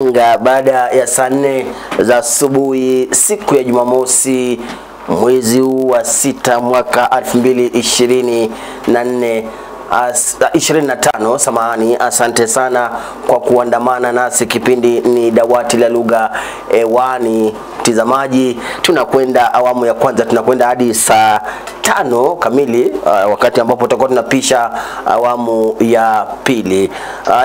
Baada ya saa 4 za asubuhi siku ya Jumamosi mwezi wa 6 mwaka 2024 25 samahani. Asante sana kwa kuandamana nasi. Kipindi ni Dawati la Lugha hewani. Mtazamaji, tunakwenda awamu ya kwanza, tunakwenda hadi saa 5 kamili, wakati ambapo tutakuwa tunapisha awamu ya pili.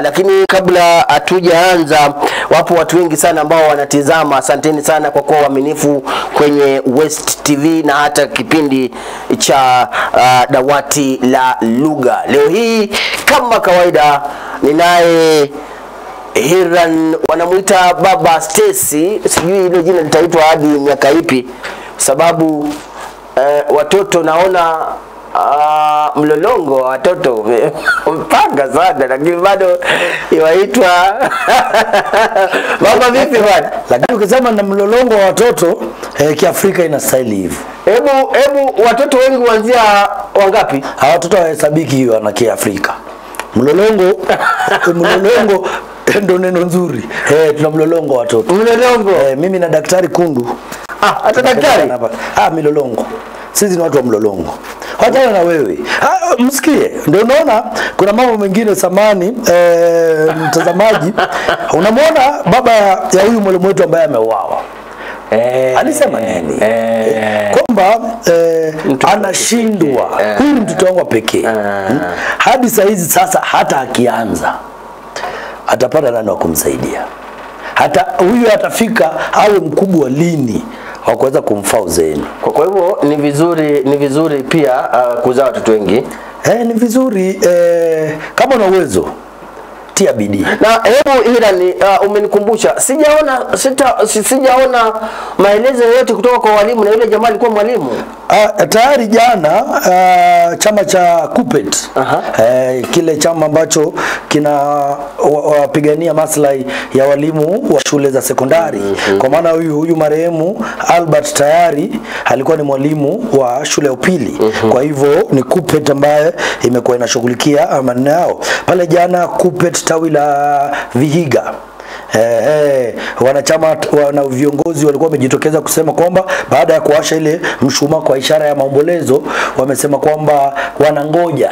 Lakini kabla hatujaanza, wapo watu wengi sana ambao wanatizama. Asanteni sana kwa kuwa waaminifu kwenye West TV na hata kipindi cha Dawati la Lugha. Leo hii kama kawaida ninaye Hiran, wanamuita Baba Stacy. Sijui ile jina litaitwa hadi miaka ipi, sababu watoto naona mlolongo wa watoto mpanga sana, lakini bado yaitwa Baba. Vipi bwana? Lakini ukisema na mlolongo wa watoto kiafrika ina style hivi. Hebu watoto wengi kuanzia wangapi? Watoto hawahesabiki hiyo na kiafrika. Mlolongo mlolongo ndo neno nzuri. Tuna mlolongo watoto. Mlolongo. Mimi na Daktari Kundu. Hata daktari? Milolongo. Sisi ni watu wa mlolongo. Wajana na wewe. Msikie. Ndio unaona kuna mambo mengine samani mtazamaji. Unamwona baba ya huyu mwalimu wetu ambaye ameuawa. Alisema nini? Kwamba anashindwa. Huyu mtoto wangu pekee. Hadi saa hizi sasa hata akianza atapata nani wa kumsaidia? Hata huyu atafika awe mkubwa lini wa kuweza kumfaa uzeeni? Kwa hivyo ni vizuri pia kuzaa watoto wengi. Ni vizuri kama una uwezo tia bidii. Na hebu Hiran, umenikumbusha, sijaona maelezo yote kutoka kwa walimu, na yule jamaa alikuwa mwalimu. Tayari jana chama cha KUPPET, kile chama ambacho kina wapigania maslahi ya walimu wa shule za sekondari, kwa maana huyu marehemu Albert tayari alikuwa ni mwalimu wa shule ya upili. Kwa hivyo ni KUPPET ambaye imekuwa inashughulikia maneno yao. Pale jana KUPPET tawi la Vihiga, wanachama na viongozi walikuwa wamejitokeza kusema kwamba baada ya kuwasha ile mshumaa kwa ishara ya maombolezo, wamesema kwamba wanangoja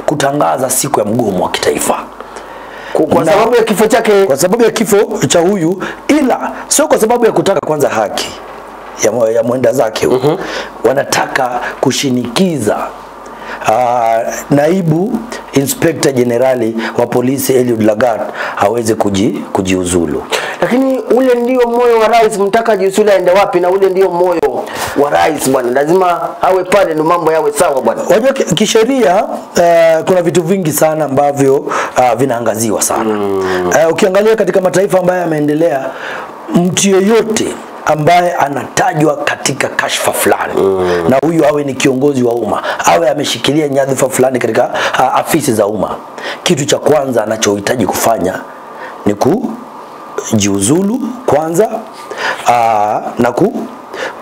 kutangaza siku ya mgomo wa kitaifa kwa sababu ya kifo chake, kwa sababu ya kifo cha huyu, ila sio kwa sababu ya kutaka kwanza haki ya mwenda zake. Wanataka kushinikiza naibu inspector generali wa polisi Eliud Lagat aweze kujiuzulu. Lakini ule ndio moyo wa rais, mtaka jiuzulu aende wapi? Na ule ndio moyo wa rais bwana, lazima awe pale ndio mambo yawe sawa bwana. Wajua kisheria kuna vitu vingi sana ambavyo vinaangaziwa sana. Ukiangalia katika mataifa ambayo yameendelea, mtu yeyote ambaye anatajwa katika kashfa fulani, na huyu awe ni kiongozi wa umma, awe ameshikilia nyadhifa fulani katika afisi za umma, kitu cha kwanza anachohitaji kufanya ni kujiuzulu kwanza, na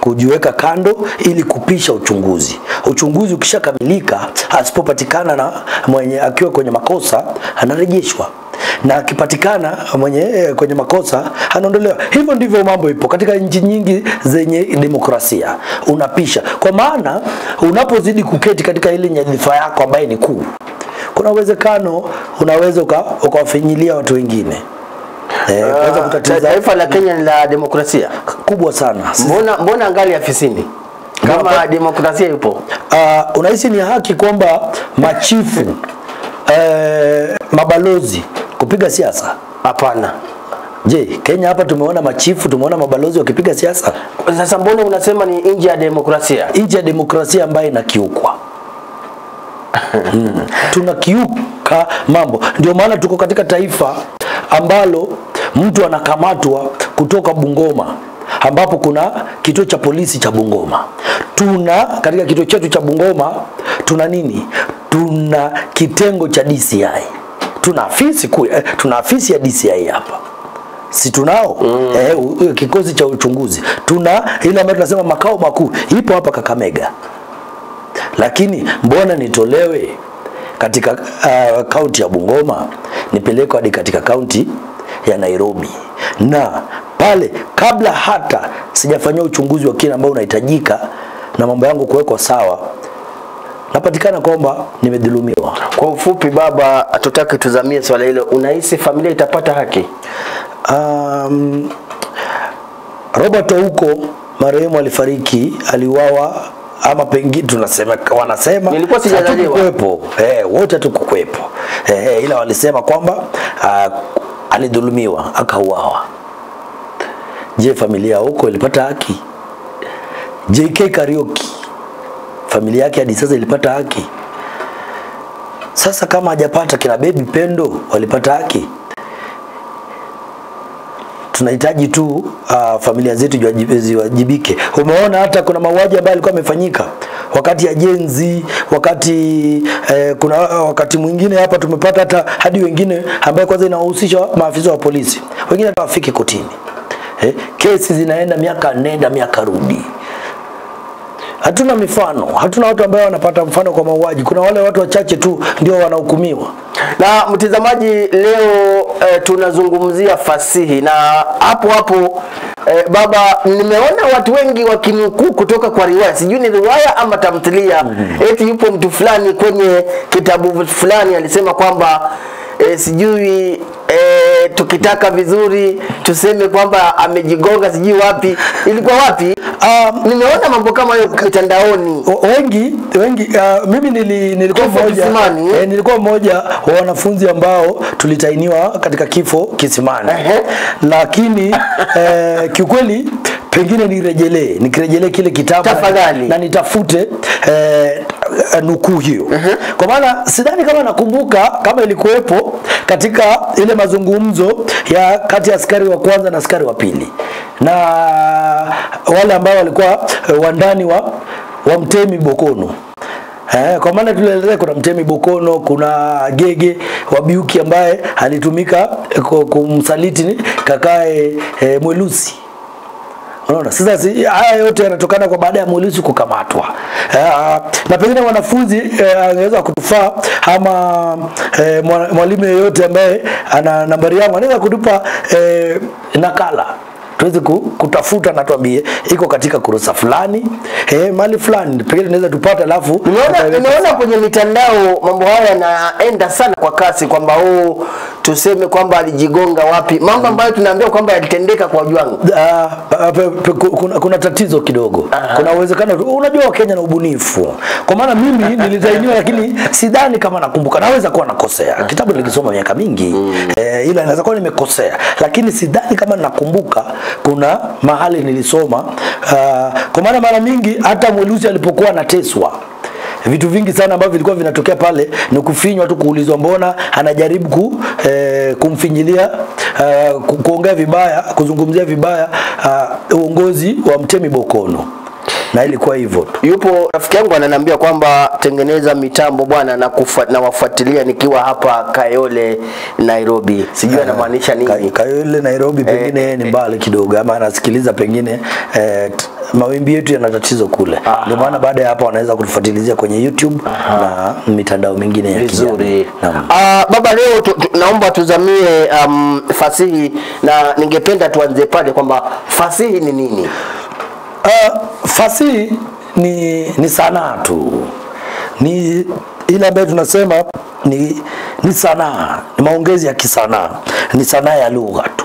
kujiweka kando ili kupisha uchunguzi. Uchunguzi ukishakamilika, asipopatikana na mwenye akiwa kwenye makosa, anarejeshwa, na akipatikana mwenye kwenye makosa anaondolewa. Hivyo ndivyo mambo ipo katika nchi nyingi zenye demokrasia. Unapisha, kwa maana unapozidi kuketi katika ile nyadhifa yako ambaye ni kuu, kuna uwezekano unaweza ukawafinyilia watu wengine. Kuweza kutatiza. Taifa la Kenya ni la demokrasia kubwa sana. Mbona angali afisini kama demokrasia ipo? Unahisi ni haki kwamba machifu mabalozi kupiga siasa? Hapana. Je, Kenya hapa tumeona machifu, tumeona mabalozi wakipiga siasa? Sasa mbona unasema ni nje ya demokrasia? Nje ya demokrasia ambayo inakiukwa. Tunakiuka mambo. Ndio maana tuko katika taifa ambalo mtu anakamatwa kutoka Bungoma, ambapo kuna kituo cha polisi cha Bungoma. Katika kituo chetu cha Bungoma tuna nini? Tuna kitengo cha DCI. Tuna afisi ya DCI hapa. Si tunao? Kikosi cha uchunguzi. Tuna ile ambayo tunasema makao makuu ipo hapa Kakamega. Lakini mbona nitolewe katika kaunti ya Bungoma, nipelekwe hadi katika kaunti ya Nairobi, na pale kabla hata sijafanyia uchunguzi wa kina ambao unahitajika na mambo yangu kuwekwa sawa, napatikana kwamba nimedhulumiwa. Kwa ufupi baba, hatutaki tuzamie swala hilo, unahisi familia itapata haki? Robert Ouko marehemu alifariki, aliuawa, ama pengine wanasema nilikuwa sijazaliwa, kuwepo wote tukukwepo, ila walisema kwamba alidhulumiwa akauawa. Je, familia huko ilipata haki? JK Kariuki familia yake hadi sasa ilipata haki? Sasa kama hajapata, kina Baby Pendo walipata haki? Tunahitaji tu familia zetu ziwajibike. Umeona hata kuna mauaji ambayo yalikuwa yamefanyika wakati ya jenzi, kuna wakati mwingine hapa tumepata hata hadi wengine ambao kwanza inahusisha maafisa wa polisi, wengine hawafiki kotini. Kesi zinaenda miaka nenda miaka rudi. Hatuna mifano, hatuna watu ambao wanapata mfano kwa mauaji. Kuna wale watu wachache tu ndio wanahukumiwa. Na mtazamaji, leo tunazungumzia fasihi, na hapo baba, nimeona watu wengi wakinukuu kutoka kwa riwaya, sijui ni riwaya ama tamthilia. Eti yupo mtu fulani kwenye kitabu fulani alisema kwamba sijui tukitaka vizuri tuseme kwamba amejigonga sijui wapi. Ilikuwa wapi? Nimeona mambo kama hayo mitandaoni. Wengi mimi nilikuwa mmoja wa wanafunzi ambao tulitainiwa katika kifo kisimani. Lakini kiukweli pengine nikirejelee kile kitabu na nitafute nukuu hiyo. Kwa maana sidhani kama nakumbuka kama ilikuwepo katika ile mazungumzo ya kati ya askari wa kwanza na askari wa pili, na wale ambao walikuwa wandani wa Mtemi Bokono. Kwa maana tulielezea kuna Mtemi Bokono, kuna Gege wa Biuki ambaye alitumika kumsaliti kakae Mwelusi. Unaona, sasa haya yote yanatokana kwa baada ya Mwelusi kukamatwa. Na pengine wanafunzi angeweza kutufaa, ama mwalimu yeyote ambaye ana nambari yangu anaweza kutupa nakala tuweze kutafuta na tuambie iko katika kurasa fulani mali fulani, pengine tunaweza tupata. Alafu nimeona kwenye mitandao mambo haya yanaenda sana kwa kasi, kwamba tuseme kwamba alijigonga wapi, mambo ambayo tunaambia kwamba yalitendeka kwa Ojwang. Kuna tatizo kidogo. Kuna uwezekano, unajua Kenya na ubunifu. Kwa maana mimi nilitainiwa, lakini sidhani kama nakumbuka, naweza kuwa nakosea. Kitabu nilikisoma miaka mingi, ila inaweza kuwa nimekosea, lakini sidhani kama nakumbuka kuna mahali nilisoma. Kwa maana mara mingi hata Mwelusi alipokuwa anateswa, vitu vingi sana ambavyo vilikuwa vinatokea pale ni kufinywa tu, kuulizwa mbona anajaribu kumfinyilia, kuongea vibaya, kuzungumzia vibaya uongozi wa Mtemi Bokono. Na ilikuwa hivyo tu. Yupo rafiki yangu ananiambia kwamba tengeneza mitambo bwana na wafuatilia nikiwa hapa Kayole Nairobi. Sijui anamaanisha nini. Kayole Nairobi pengine ni mbali kidogo, ama anasikiliza pengine mawimbi yetu yana tatizo kule. Ndio maana baada ya hapo wanaweza kutufuatilizia kwenye YouTube na mitandao mingine ya kijamii. Baba, leo naomba tuzamie fasihi, na ningependa tuanze pale kwamba fasihi ni nini? Fasihi ni sanaa tu. Ni ile ambayo tunasema ni sanaa, ni maongezi ya kisanaa, ni sanaa ya lugha tu.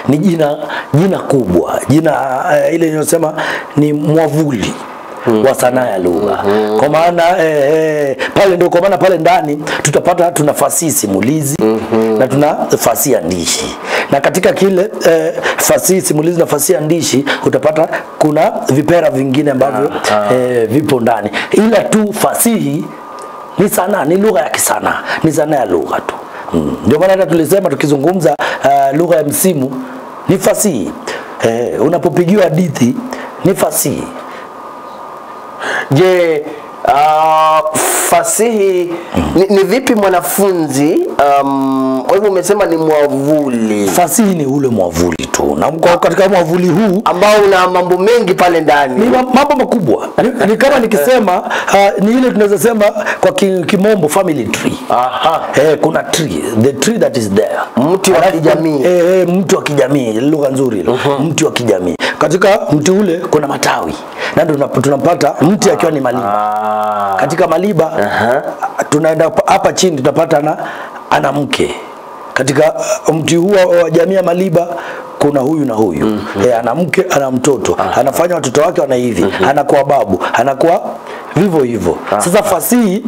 Ni jina kubwa, ile inayosema ni mwavuli wa sanaa ya lugha. Kwa maana pale ndio, kwa maana pale ndani tutapata tuna fasihi simulizi na tuna fasihi andishi. Na katika kile fasihi simulizi na fasihi andishi utapata kuna vipera vingine ambavyo vipo ndani. Ila tu fasihi ni sanaa, ni lugha ya kisanaa, ni sanaa ya lugha tu. Ndio maana hata tulisema tukizungumza lugha ya msimu ni fasihi. Unapopigiwa hadithi ni fasihi. Je, fasihi ni vipi mwanafunzi kwa hivyo umesema ni mwavuli. Fasihi ni ule mwavuli tu. Na katika mwavuli huu ambao una mambo mengi pale ndani. Ni mambo makubwa. Ni kama nikisema ni ile tunaweza sema kwa kimombo family tree. Aha. Kuna tree, the tree that is there. Mti wa kijamii. Mti wa kijamii, lugha nzuri ile. Mti wa kijamii. Katika mti ule kuna matawi. Na ndio tunapata mti akiwa ni maliba. Katika maliba tunaenda hapa chini tunapata ana mke. Katika mti huu wa jamii ya maliba kuna huyu na huyu. Ana mke, ana mtoto. Anafanya watoto wake wana hivi. Anakuwa babu, anakuwa vivyo hivyo. Sasa fasihi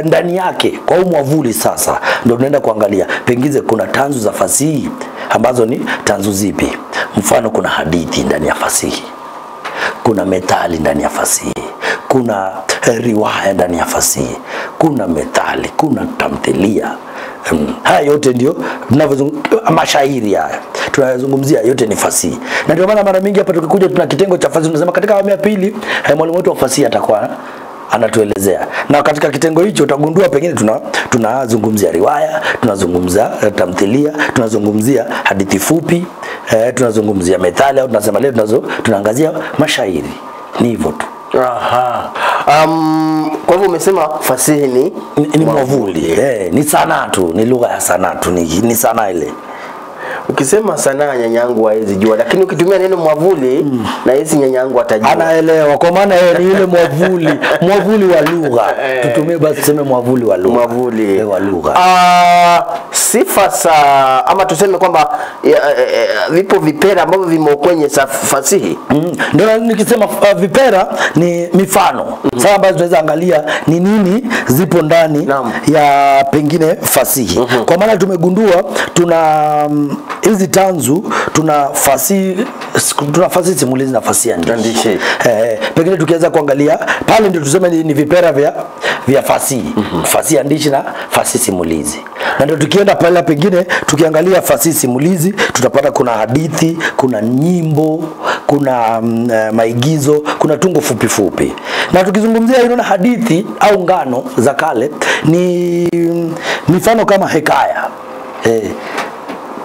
ndani yake kwa mwavuli sasa ndio tunaenda kuangalia pengine kuna tanzu za fasihi ambazo ni tanzu zipi. Mfano kuna hadithi ndani ya fasihi. Kuna methali ndani ya fasihi. Kuna riwaya ndani ya fasihi. Kuna methali, kuna tamthilia. Haya yote ndio tunavyozungumzia, mashairi haya tunayozungumzia yote ni fasihi. Na ndio maana mara mingi hapa tukikuja tuna kitengo cha fasihi tunasema katika awamu ya pili mwalimu wetu wa fasihi atakuwa anatuelezea. Na katika kitengo hicho utagundua pengine tunazungumzia riwaya, tunazungumzia tamthilia, tunazungumzia hadithi fupi, tunazungumzia methali au tunasema leo tunaangazia mashairi. Ni hivyo tu. Aha. Kwa hivyo umesema fasihi ni mwavuli. Ni sanaa tu, ni lugha ya sanaa tu, ni sanaa ile. Ukisema sanaa nyanyangu hawezi jua, lakini ukitumia neno mwavuli na hizi nyanyangu atajua. Anaelewa kwa maana yeye ni yule mwavuli, mwavuli wa lugha. Tutumie basi tuseme mwavuli wa lugha. Mwavuli wa lugha. Sifa za ama tuseme kwamba vipo vipera ambavyo vimo kwenye fasihi. Ndio nikisema vipera ni mifano. Sasa ambazo tunaweza angalia ni nini zipo ndani ya pengine fasihi. Kwa maana tumegundua tuna hizi tanzu, tuna fasihi simulizi na fasihi andishi. Pengine tukianza kuangalia pale ndio tuseme ni vipera vya fasihi. Fasihi andishi na fasihi simulizi. Na ndio tukienda pale pengine tukiangalia fasihi simulizi tutapata kuna hadithi, kuna nyimbo, kuna maigizo, kuna tungo fupi fupi. Na tukizungumzia inaona hadithi au ngano za kale ni mifano kama hekaya.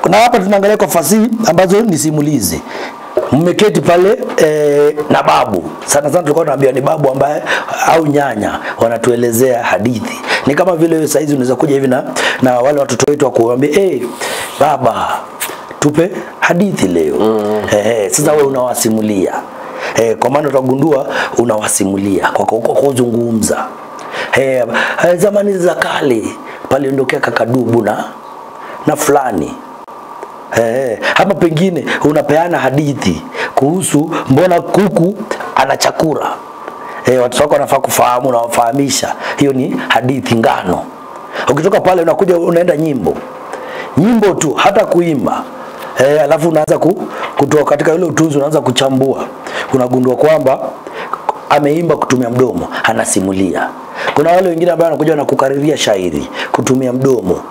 Na hapa tunaangalia kwa fasihi ambazo ni simulizi. Mmeketi pale na babu. Sana tulikuwa tunaambia ni babu ambaye au nyanya wanatuelezea hadithi. Ni kama vile wewe saizi unaweza kuja hivi na wale watoto wetu wakuambia baba tupe hadithi leo. Sasa wewe unawasimulia. Kwa maana utagundua unawasimulia kwa kuzungumza. Zamani za kale pale ndokea kakadubu na fulani. Hapa pengine unapeana hadithi kuhusu mbona kuku ana chakula. Watu wako wanafaa kufahamu na wafahamisha. Hiyo ni hadithi ngano. Ukitoka pale unakuja unaenda nyimbo. Nyimbo tu hata kuimba. Alafu unaanza kutoa katika ile utunzi unaanza kuchambua. Unagundua kwamba ameimba kutumia mdomo, anasimulia. Kuna wale wengine ambao wanakuja na kukariria shairi kutumia mdomo.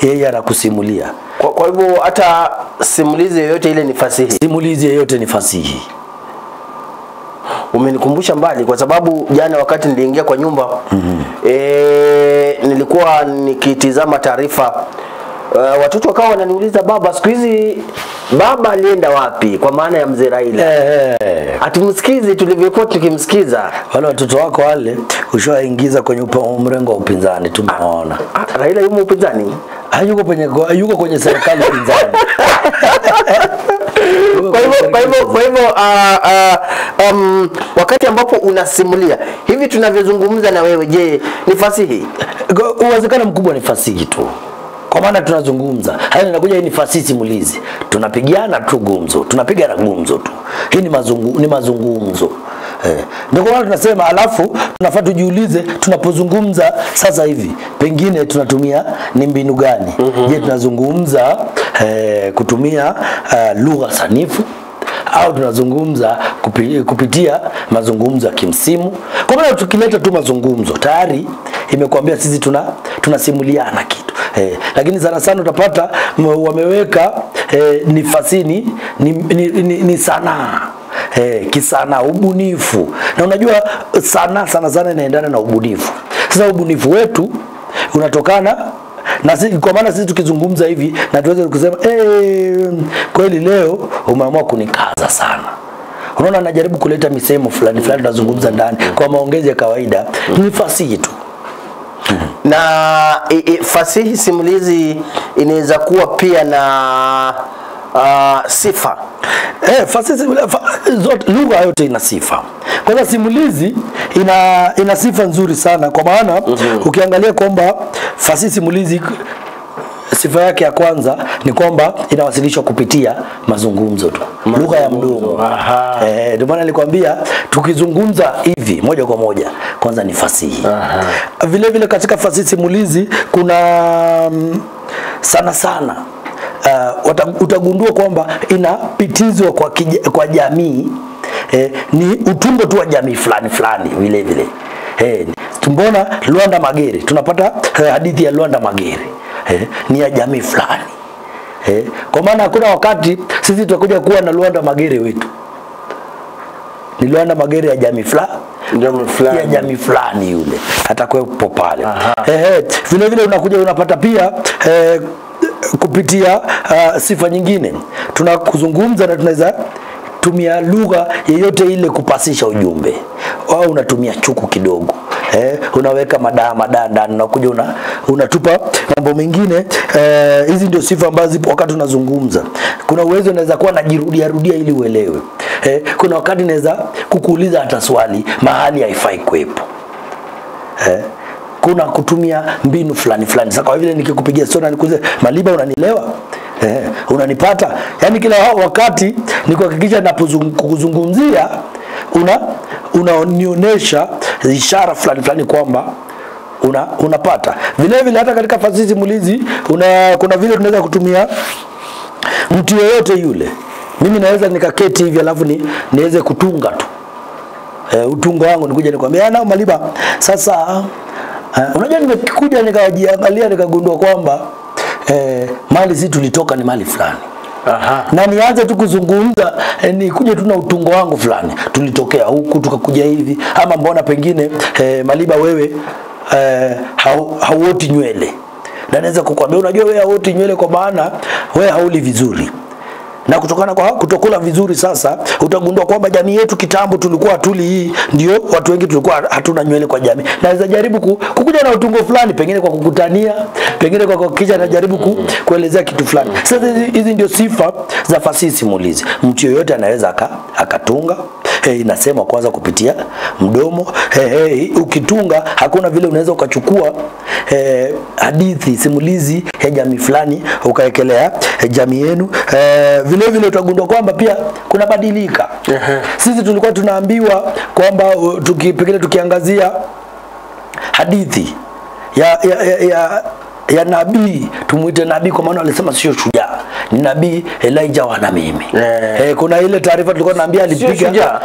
Yeye anakusimulia. Kwa hivyo hata simulizi yoyote ile ni fasihi. Simulizi yoyote ni fasihi. Umenikumbusha mbali kwa sababu jana wakati niliingia kwa nyumba nilikuwa nikitizama taarifa watoto wakawa wananiuliza baba siku hizi baba alienda wapi kwa maana ya mzee Raila. Hatumsikizi tulivyokuwa tukimsikiza. Wale watoto wako wale ushawaingiza kwenye mrengo wa upinzani tumeona. Raila yumo upinzani? Yuko kwenye serikali upinzani. Kwa hivyo wakati ambapo unasimulia hivi tunavyozungumza na wewe, je, ni fasihi? Uwezekano mkubwa ni fasihi tu. Kwa maana tunazungumza. Haya inakuja ni fasihi simulizi. Tunapigiana tu gumzo, tunapiga na gumzo tu. Hii ni mazungumzo. Ndio kwa maana tunasema alafu tunafaa tujiulize tunapozungumza sasa hivi pengine tunatumia ni mbinu gani? Je, tunazungumza kutumia lugha sanifu au tunazungumza kupitia mazungumzo ya kimsimu? Kwa maana tukileta tu mazungumzo tayari imekuambia sisi tunasimuliana kitu. Lakini sana utapata wameweka ni fasini ni sanaa. kisana, ubunifu. Na unajua sana sana inaendana na ubunifu. Sasa ubunifu wetu unatokana na sisi, kwa maana sisi tukizungumza hivi na tuweze kusema kweli leo umeamua kunikaza sana. Unaona, najaribu kuleta misemo fulani tunazungumza ndani kwa maongezi ya kawaida, ni fasihi tu. Na fasihi simulizi inaweza kuwa pia na sifa. Fasihi zote, lugha yote ina sifa. Kwanza simulizi ina sifa nzuri sana, kwa maana ukiangalia kwamba fasihi simulizi sifa yake ya kwanza ni kwamba inawasilishwa kupitia mazungumzo tu, lugha ya mdomo. Ndio maana nilikwambia tukizungumza hivi moja kwa moja, kwanza ni fasihi. Vile vile katika fasihi simulizi kuna sana utagundua kwamba inapitizwa kwa jamii, ni utungo tu wa jamii fulani vile vile. Tumbona Luanda Magere, tunapata hadithi ya Luanda Magere ni ya jamii fulani. Kwa maana hakuna wakati sisi tutakuja kuwa na Luanda Magere wetu, ni Luanda Magere ya jamii fulani, ya jamii fulani yule atakuwepo pale. Vile vile unakuja unapata pia kupitia sifa nyingine, tunakuzungumza na tunaweza tumia lugha yeyote ile kupasisha ujumbe, au unatumia chuku kidogo, unaweka madaa ndani, unakuja unatupa mambo mengine. Hizi ndio sifa ambazo zipo wakati tunazungumza. Kuna uwezo unaweza kuwa najirudia ili uelewe. Kuna wakati naweza kukuuliza hata swali mahali haifai kuwepo. Kuna kutumia mbinu fulani. Sasa kwa vile nikikupigia story na nikuulize Maliba, unanielewa? Unanipata? Yaani kila wakati ni kuhakikisha ninapozungumzia unaonionyesha ishara fulani kwamba unapata. Vile vile hata katika fasihi simulizi kuna vile tunaweza kutumia mtu yoyote yule. Mimi naweza nikaketi hivi alafu niweze kutunga tu. Utungo wangu nikuja nikwambia na Maliba, sasa unajua nimekuja nikajiangalia nikagundua kwamba mali sisi tulitoka ni mali fulani. Na nianze tu kuzungumza, nikuje tu na utungo wangu fulani, tulitokea huku tukakuja hivi, ama mbona pengine Maliba wewe hauoti nywele. Na naweza kukwambia unajua wewe hauoti nywele kwa maana wewe hauli vizuri. Na kutokana kwa kutokula vizuri, sasa utagundua kwamba jamii yetu kitambo tulikuwa hatuli hii, ndio watu wengi tulikuwa hatuna nywele kwa jamii. Naweza jaribu kukuja na utungo fulani, pengine kwa kukutania, pengine kwa kuhakikisha najaribu kuelezea kitu fulani. Sasa hizi ndio sifa za fasihi simulizi. Mtu yoyote anaweza akatunga. Inasema kwanza kupitia mdomo. Ukitunga hakuna vile unaweza ukachukua hadithi simulizi ya jamii fulani ukaekelea jamii yenu. Vile vile utagundua kwamba pia kuna badilika. Sisi tulikuwa tunaambiwa kwamba pengine tukiangazia hadithi ya nabii, tumuite nabii kwa maana alisema sio shujaa, ni nabii Elijah wana mimi. Kuna ile taarifa tulikuwa tunaambia alipiga,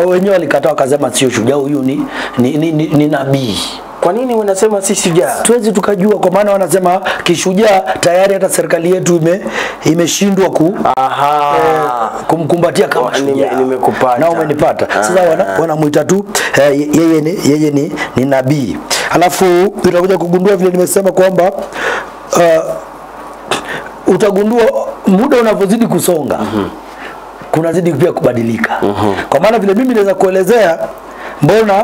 wenyewe walikataa wakasema sio shujaa, huyu ni nabii. Kwa nini wanasema si shujaa? Tuwezi tukajua, kwa maana wanasema kishujaa tayari hata serikali yetu imeshindwa kumkumbatia kama shujaa. Nimekupata. Na umenipata. Sasa wanamuita tu yeye ni nabii. Alafu utakuja kugundua vile nimesema kwamba utagundua muda unavyozidi kusonga kunazidi pia kubadilika. Kwa maana vile mimi naweza kuelezea mbona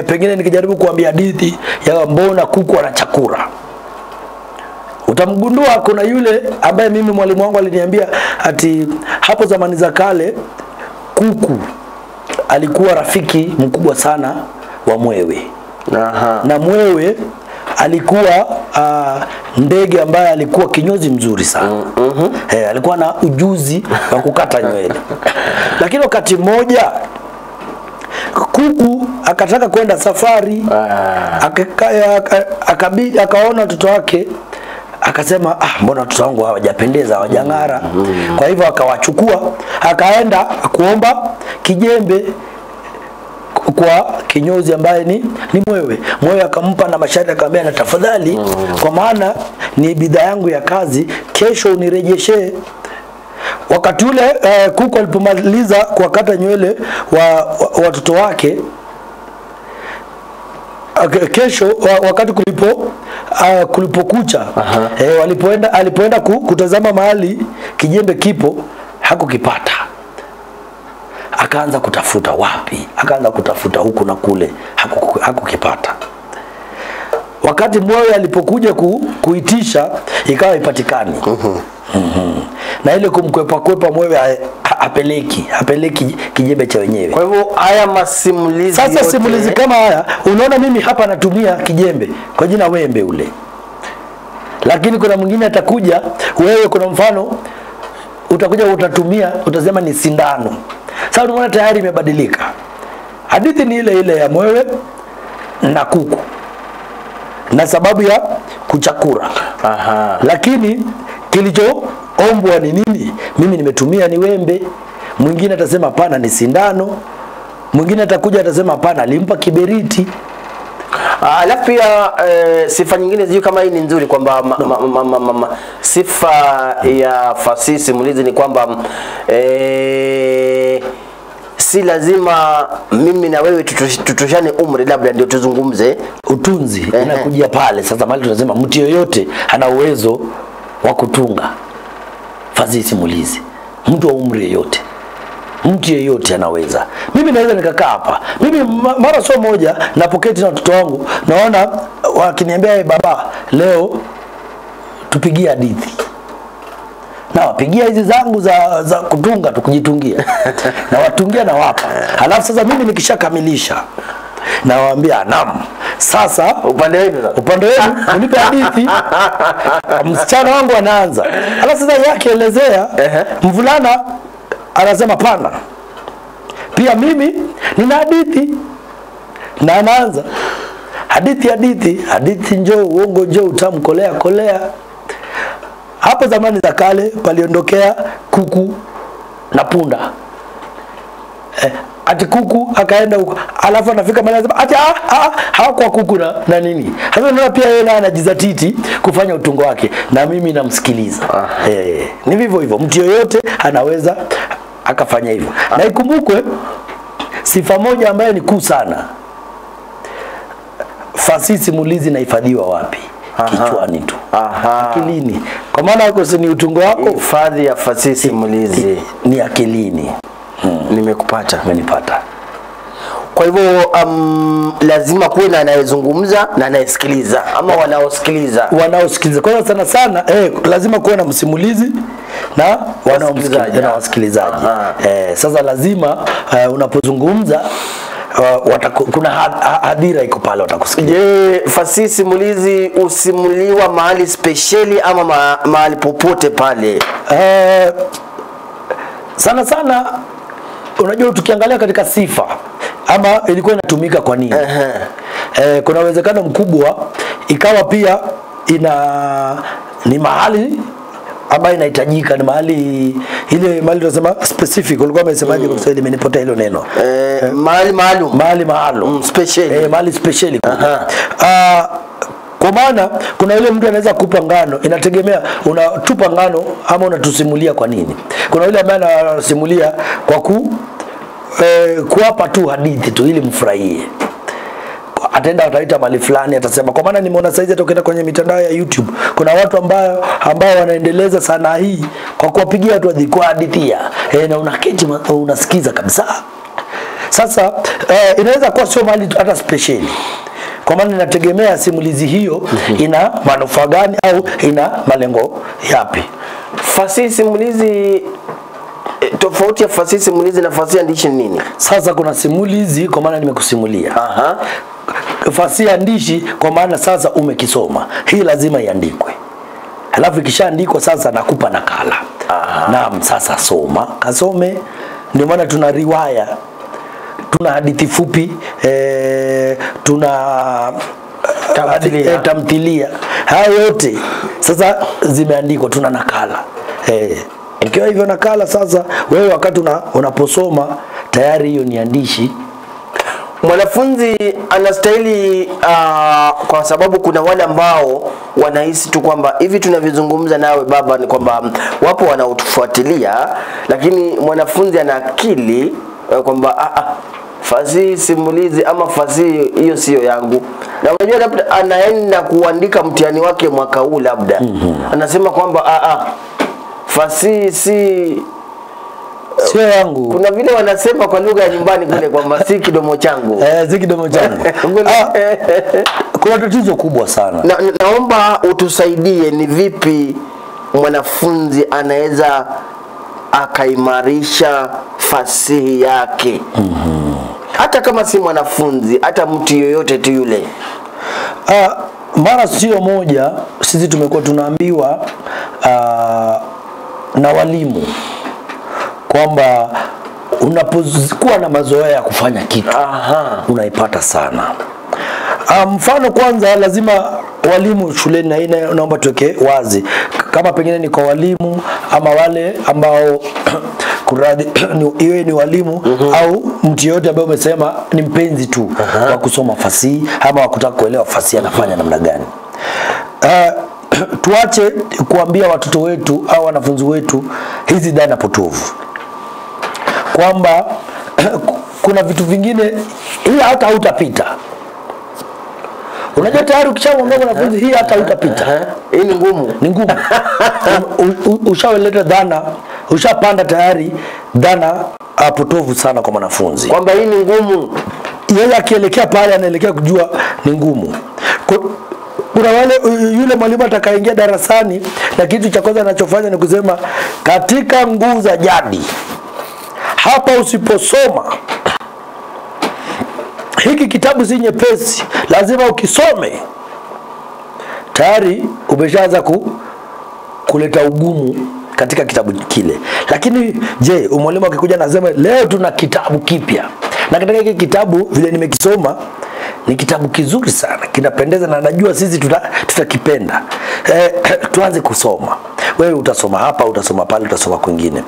pengine nikijaribu kuambia hadithi ya mbona kuku ana chakura, utamgundua kuna yule ambaye mimi mwalimu wangu aliniambia ati hapo zamani za kale kuku alikuwa rafiki mkubwa sana wa mwewe. Na mwewe alikuwa ndege ambaye alikuwa kinyozi mzuri sana. Alikuwa na ujuzi wa kukata nywele. Lakini wakati mmoja kuku akataka kwenda safari, akaona watoto wake, akasema mbona watoto wangu hawajapendeza, hawajang'ara. Kwa hivyo akawachukua, akaenda kuomba kijembe kwa kinyozi ambaye ni mwewe. Mwewe akampa na masharti, akamwambia na tafadhali, kwa maana ni bidhaa yangu ya kazi, kesho unirejeshe. wakati ule kuku alipomaliza kuwakata nywele watoto wake, kesho wakati kulipokucha alipoenda kutazama mahali kijembe kipo, hakukipata. Akaanza kutafuta wapi, akaanza kutafuta huku na kule, hakukipata. Wakati mwewe alipokuja kuitisha, ikawa ipatikani. Na ile kumkwepa mwewe apeleki kijembe cha wenyewe. Kwa hivyo haya masimulizi sasa yote, simulizi kama haya, unaona mimi hapa natumia kijembe kwa jina wembe ule, lakini kuna mwingine atakuja, wewe kuna mfano utakuja utatumia, utasema ni sindano. Sasa unaona tayari imebadilika. Hadithi ni ile ile ya mwewe na kuku na sababu ya kuchakura. Lakini kilichoombwa ni nini? Mimi nimetumia ni wembe. Mwingine atasema hapana ni sindano. Mwingine atakuja atasema hapana alimpa kiberiti. Alafu pia sifa nyingine sijui kama hii ni nzuri, kwamba sifa ya fasihi simulizi ni kwamba si lazima mimi na wewe tutoshane umri labda ndio tuzungumze. Utunzi inakuja pale. Sasa mali tunasema mtu yoyote ana uwezo wa kutunga fasihi simulizi, mtu wa umri yoyote, mtu yeyote anaweza. Mimi naweza nikakaa hapa, mimi mara sio moja napoketi na watoto wangu, naona wakiniambia baba leo tupigie hadithi, na wapigia hizi zangu za kutunga tukujitungia na watungia na wapa. Halafu sasa mimi nikishakamilisha nawaambia naam, sasa upande wenu unipe hadithi. Msichana wangu anaanza, halafu sasa yake elezea, mvulana anasema pana, pia mimi nina hadithi, na anaanza hadithi njoo uongo njoo utamu kolea. Hapo zamani za kale paliondokea kuku na punda. Ati kuku akaenda huko, alafu anafika mahali anasema ati hawakuwa kuku na nini. Sasa unaona pia yeye anajizatiti kufanya utungo wake, na mimi namsikiliza. Ni vivyo hivyo, mtu yoyote anaweza akafanya hivyo. Na ikumbukwe sifa moja ambayo ni kuu sana, fasihi simulizi inahifadhiwa wapi? Kichwani tu, akilini. Kwa maana huko si ni utungo wako, hifadhi ya fasihi simulizi ni akilini. Nimekupata, umenipata. Kwa hivyo lazima kuwe na anayezungumza na anayesikiliza, ama wanaosikiliza. Kwa hiyo sana lazima kuwe na msimulizi na wanaomsikiliza na wasikilizaji. Sasa lazima unapozungumza kuna hadhira iko pale watakusikia. Je, fasihi simulizi usimuliwa mahali speciali ama mahali popote pale? Sana unajua tukiangalia katika sifa ama ilikuwa inatumika kwa nini? Kuna uwezekano mkubwa ikawa pia ni mahali ambayo inahitajika, ni mahali ile mahali tunasema specific. Ulikuwa umesemaje kwa Kiswahili? Imenipotea hilo neno. Mahali maalum, special. Mahali special. Kwa maana kuna yule mtu anaweza kupa ngano, inategemea unatupa ngano ama unatusimulia kwa nini. Kuna yule ambaye anasimulia kwa kuwapa tu hadithi tu ili mfurahie. Ataenda ataita mali fulani, atasema kwa maana nimeona saizi atokenda kwenye mitandao ya YouTube kuna watu ambao wanaendeleza sanaa hii kwa kuwapigia watu hadithi na unaketi unasikiza kabisa. Sasa inaweza kuwa sio mali hata special, kwa maana inategemea simulizi hiyo ina manufaa gani au ina malengo yapi. Fasihi simulizi, tofauti ya fasihi simulizi na fasihi andishi nini? Sasa kuna simulizi kwa maana nimekusimulia. Fasihi andishi kwa maana sasa umekisoma, hii lazima iandikwe. Halafu ikishaandikwa sasa nakupa nakala. Naam, sasa kasome. Ndio maana tuna riwaya, tuna hadithi fupi, tuna tamthilia. Haya yote sasa zimeandikwa, tuna nakala. Ikiwa hivyo nakala sasa wewe wakati unaposoma tayari hiyo ni andishi. mwanafunzi anastahili kwa sababu kuna wale ambao wanahisi tu kwamba hivi tunavyozungumza nawe baba ni kwamba wapo wanaotufuatilia, lakini mwanafunzi ana akili kwamba fasihi simulizi ama fasihi hiyo sio yangu. Na unajua labda anaenda kuandika mtihani wake mwaka huu labda. Anasema kwamba fasihi sio yangu. Kuna vile wanasema kwa lugha ya nyumbani kule kwamba si kidomo changu. Si kidomo changu. Kuna tatizo kubwa sana. Naomba utusaidie ni vipi mwanafunzi anaweza akaimarisha fasihi yake. Hata kama si mwanafunzi, hata mtu yoyote tu yule. Mara sio moja sisi tumekuwa tunaambiwa na walimu kwamba unapokuwa na mazoea ya kufanya kitu unaipata sana. Mfano kwanza lazima walimu shuleni, na hii naomba tuweke wazi, kama pengine ni kwa walimu ama wale ambao kuradi iwe ni walimu au mtu yote ambaye umesema ni mpenzi tu wa kusoma fasihi ama wakutaka kuelewa fasihi anafanya namna gani. Tuache kuambia watoto wetu au wanafunzi wetu hizi dhana potovu kwamba kuna vitu vingine hii hata hautapita. Unajua tayari ukishamwambia mwanafunzi hii hata hautapita. Hii ni ngumu. Ni ngumu. Ushaweleta dhana, ushapanda tayari dhana potovu sana kwa mwanafunzi. Kwamba hii ni ngumu. Yeye akielekea pale anaelekea kujua ni ngumu. Kuna wale yule mwalimu atakaingia darasani na kitu cha kwanza anachofanya ni kusema katika nguu za jadi hapa usiposoma hiki kitabu si nyepesi, lazima ukisome. Tayari umeshaanza kuleta ugumu katika kitabu kile. Lakini je, mwalimu akikuja anasema leo tuna kitabu kipya, na katika hiki kitabu vile nimekisoma ni kitabu kizuri sana, kinapendeza na najua sisi tutakipenda. Tuanze kusoma. Wewe utasoma hapa, utasoma pale, utasoma kwingine.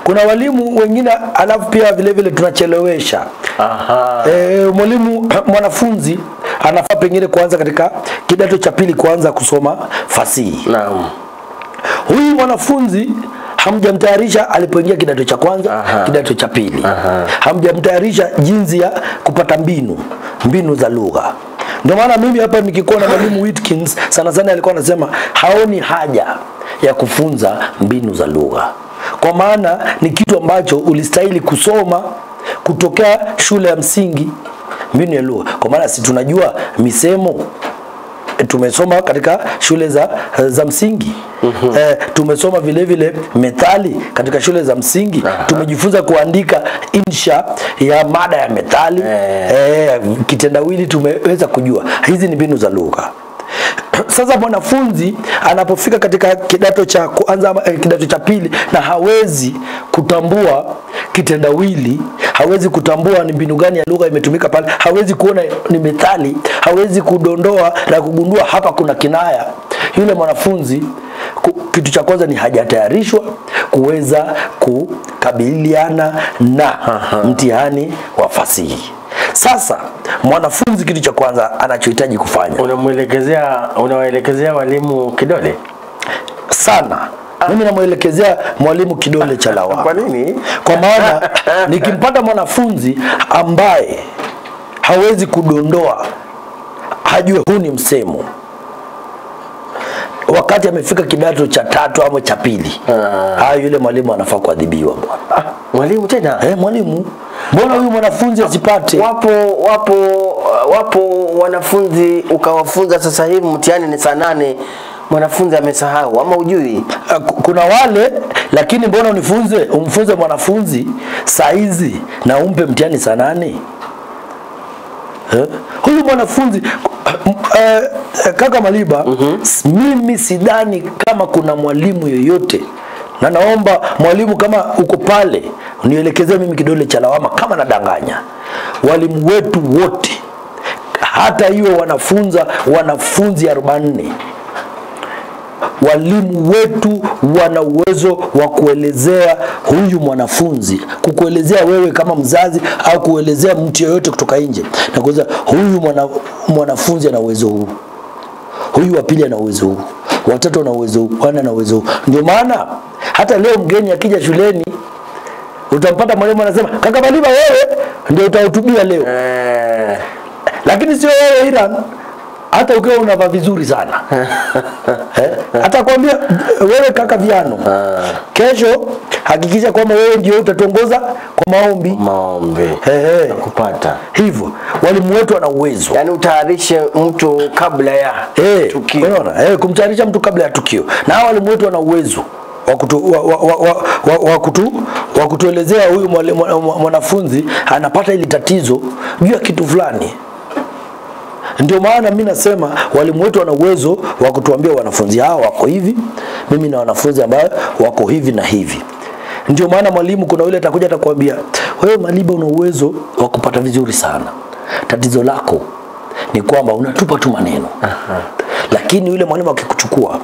Kuna walimu wengine alafu pia vile vile tunachelewesha. Mwanafunzi anafaa pengine kuanza katika kidato cha pili kuanza kusoma fasihi. Naam. Huyu mwanafunzi hamjamtayarisha alipoingia kidato cha kwanza, kidato cha pili. Hamjamtayarisha jinsi ya kupata mbinu za lugha. Ndio maana mimi hapa nikikuwa na mwalimu Whitkins sana alikuwa anasema haoni haja ya kufunza mbinu za lugha. Kwa maana ni kitu ambacho ulistahili kusoma kutokea shule ya msingi, mbinu ya lugha. Kwa maana si tunajua misemo tumesoma katika shule za msingi. Tumesoma vile vile methali katika shule za msingi. Tumejifunza kuandika insha ya mada ya methali. Kitendawili tumeweza kujua. Hizi ni mbinu za lugha. Sasa mwanafunzi anapofika katika kidato cha kwanza kidato cha pili na hawezi kutambua kitendawili, hawezi kutambua ni mbinu gani ya lugha imetumika pale, hawezi kuona ni methali, hawezi kudondoa na kugundua hapa kuna kinaya, yule mwanafunzi kitu cha kwanza ni hajatayarishwa kuweza kukabiliana na mtihani wa fasihi. Sasa mwanafunzi kitu cha kwanza anachohitaji kufanya, unawaelekezea walimu kidole sana. Mimi namuelekezea mwalimu kidole cha lawama. Kwa nini? Kwa maana nikimpata mwanafunzi ambaye hawezi kudondoa, hajue huu ni msemo, wakati amefika kidato cha tatu ama cha pili, yule mwalimu anafaa kuadhibiwa bwana. Mwalimu tena? Mwalimu. Mbona huyu mwanafunzi asipate? Wapo wanafunzi ukawafunza sasa hivi mtihani ni saa 8, mwanafunzi amesahau ama ujui. Kuna wale, lakini mbona umfunze mwanafunzi saa hizi na umpe mtihani saa 8? Huyu mwanafunzi kaka Maliba, mimi sidhani kama kuna mwalimu yoyote, na naomba mwalimu kama uko pale unielekezee mimi kidole cha lawama kama nadanganya. Walimu wetu wote, hata iwe wanafunzi 44, walimu wetu wana uwezo wa kuelezea huyu mwanafunzi, kukuelezea wewe kama mzazi au kuelezea mtu yeyote kutoka nje, na kueleza huyu mwanafunzi ana uwezo huu, huyu wa pili ana uwezo huu, watatu ana uwezo huu, wana ana uwezo huu. Ndio maana hata leo mgeni akija shuleni utampata mwalimu anasema, kaka Maliba wewe ndio utahutubia leo. Lakini sio wewe Iran, hata ukiwa unavaa vizuri sana. Hata kwambia wewe kaka Viano, kesho hakikisha kwamba wewe ndio utatongoza kwa maombi. Nakupata. Hivyo walimu wetu wana uwezo. Yaani utayarishe mtu kabla ya tukio. Unaona? Kumtayarisha mtu kabla ya tukio. Na walimu wetu wana uwezo wa kutuelezea huyu mwanafunzi anapata ili tatizo juu ya kitu fulani. Ndio maana mimi nasema walimu wetu wana uwezo wa kutuambia wanafunzi hao wako hivi, mimi na wanafunzi ambao wako hivi na hivi. Ndio maana mwalimu kuna yule atakuja atakwambia, wewe Maliba una uwezo wa kupata vizuri sana. Tatizo lako ni kwamba unatupa tu maneno. Lakini yule mwalimu akikuchukua,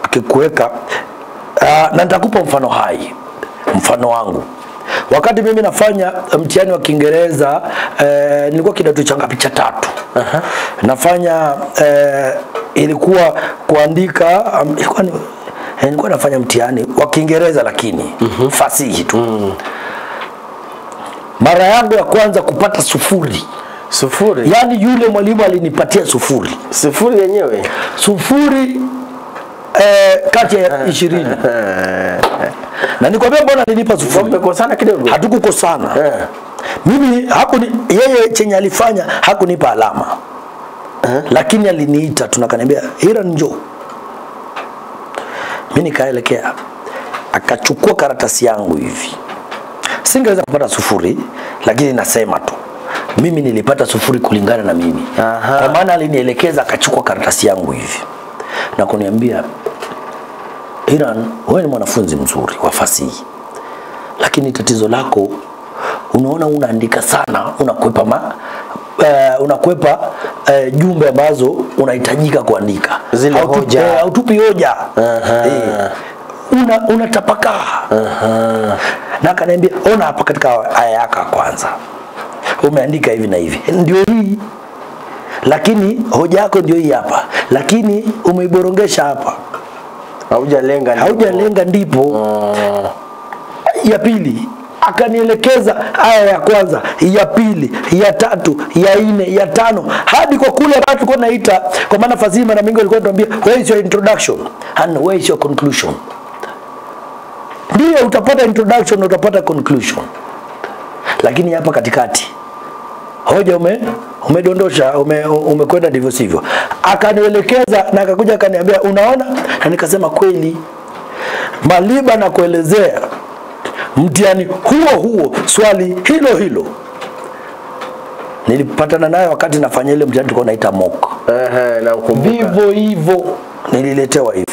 akikuweka, na nitakupa mfano hai, mfano wangu. Wakati mimi nafanya mtihani wa Kiingereza, nilikuwa kidato cha ngapi, cha 3. Nafanya ilikuwa kuandika, nilikuwa nafanya mtihani wa Kiingereza lakini fasihi tu. Mara yangu ya kwanza kupata sufuri. Sufuri? Yaani yule mwalimu alinipatia sufuri. Sufuri yenyewe? Sufuri kati ya 20. Na nikwambia mbona nilipa sufuri? Tumekosana kidogo. Hatukukosana. Mimi yeye chenye alifanya hakunipa alama. Lakini aliniita, tunakaniambia Iran njoo. Mimi nikaelekea, akachukua karatasi yangu hivi. Singeweza kupata sufuri, lakini nasema tu mimi nilipata sufuri kulingana na mimi. Kwa maana alinielekeza, akachukua karatasi yangu hivi na kuniambia, Iran, wewe ni mwanafunzi mzuri wa fasihi, lakini tatizo lako unaona unaandika sana, unakwepa jumbe ambazo unahitajika kuandika. Zile hoja. Hautupi hoja. Unatapakaa. Na akaniambia, ona hapa katika aya yako ya kwanza umeandika hivi na hivi, ndio hii, lakini hoja yako ndio hii hapa, lakini umeiborongesha hapa, haujalenga ndipo. Ya pili akanielekeza aya ya kwanza, ya pili, ya tatu, ya 4, ya 5 hadi kwa kule ambapo tulikuwa naita, kwa maana fasihi mara mingi walikuwa wanatuambia where is your introduction and where is your conclusion. Ndio utapata introduction na utapata conclusion, lakini hapa katikati hoja umedondosha, umekwenda ndivyo sivyo. Akanielekeza na akakuja akaniambia, unaona? Na nikasema kweli Maliba na kuelezea mtihani huo swali hilo nilipatana naye wakati nafanya ile mtihani tulikuwa naita mock. Na Vivyo hivyo nililetewa hivi.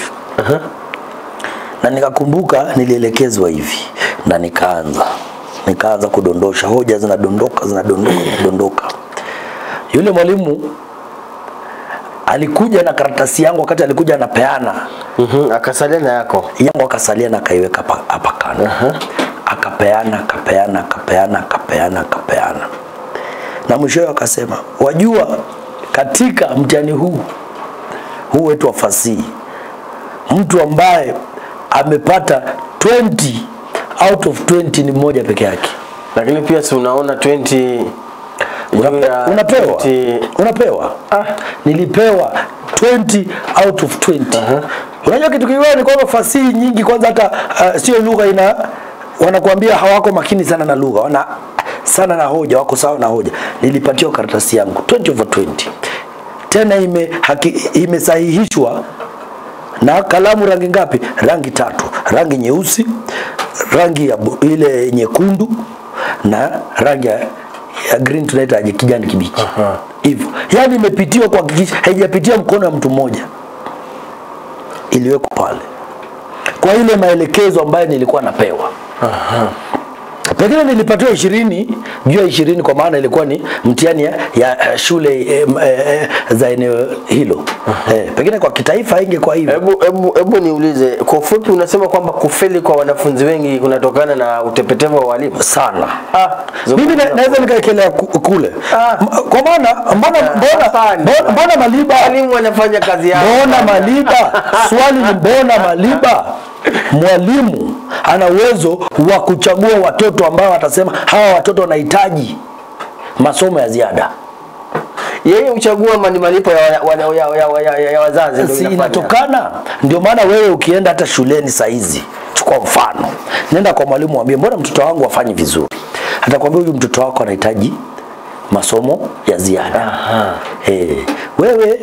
Na nikakumbuka nilielekezwa hivi na nikaanza kudondosha, hoja zinadondoka. Yule mwalimu alikuja na karatasi yangu, wakati alikuja anapeana, akasalia na yako yangu, akasalia na kaiweka hapa kando. Akapeana. Na mwishowe akasema, wajua katika mtihani huu wetu wa fasihi, mtu ambaye amepata 20 out of 20 ni mmoja peke yake. Lakini pia si unaona 20 unapewa. Nilipewa 20 out of 20. Unajua kitu kingine ni kwamba fasihi nyingi kwanza hata sio lugha wanakuambia hawako makini sana na lugha, sana na hoja, wako sawa na hoja. Nilipatiwa karatasi yangu 20 over 20. Tena imesahihishwa na kalamu rangi ngapi? Rangi 3. Rangi nyeusi, rangi ya ile nyekundu na rangi ya green, tunaita kijani kibichi. Hivyo. Yaani imepitiwa kwa hakikisha, haijapitia mkono wa mtu mmoja. Iliwekwa pale kwa ile maelekezo ambayo nilikuwa napewa. Pengine nilipatiwa 20 juu ya 20 kwa maana ilikuwa ni mtihani ya shule za eneo hilo. Pengine kwa kitaifa ingekuwa hivyo. Hebu niulize, kwa ufupi unasema kwamba kufeli kwa wanafunzi wengi kunatokana na utepetevu wa walimu sana. Mimi naweza nikaekelea kule. Kwa maana mbona Maliba walimu wanafanya kazi yao? Mbona Maliba? Swali ni mbona Maliba? Mwalimu ana uwezo wa kuchagua watoto ambao atasema hawa watoto wanahitaji masomo ya ziada. Yeye uchagua ni malipo ya wazazi ndio inatokana. Ndio maana wewe ukienda hata shuleni saa hizi, chukua mfano, nenda kwa mwalimu mwambie mbona mtoto wangu afanye vizuri. Atakwambia huyu mtoto wako anahitaji masomo ya ziada. Wewe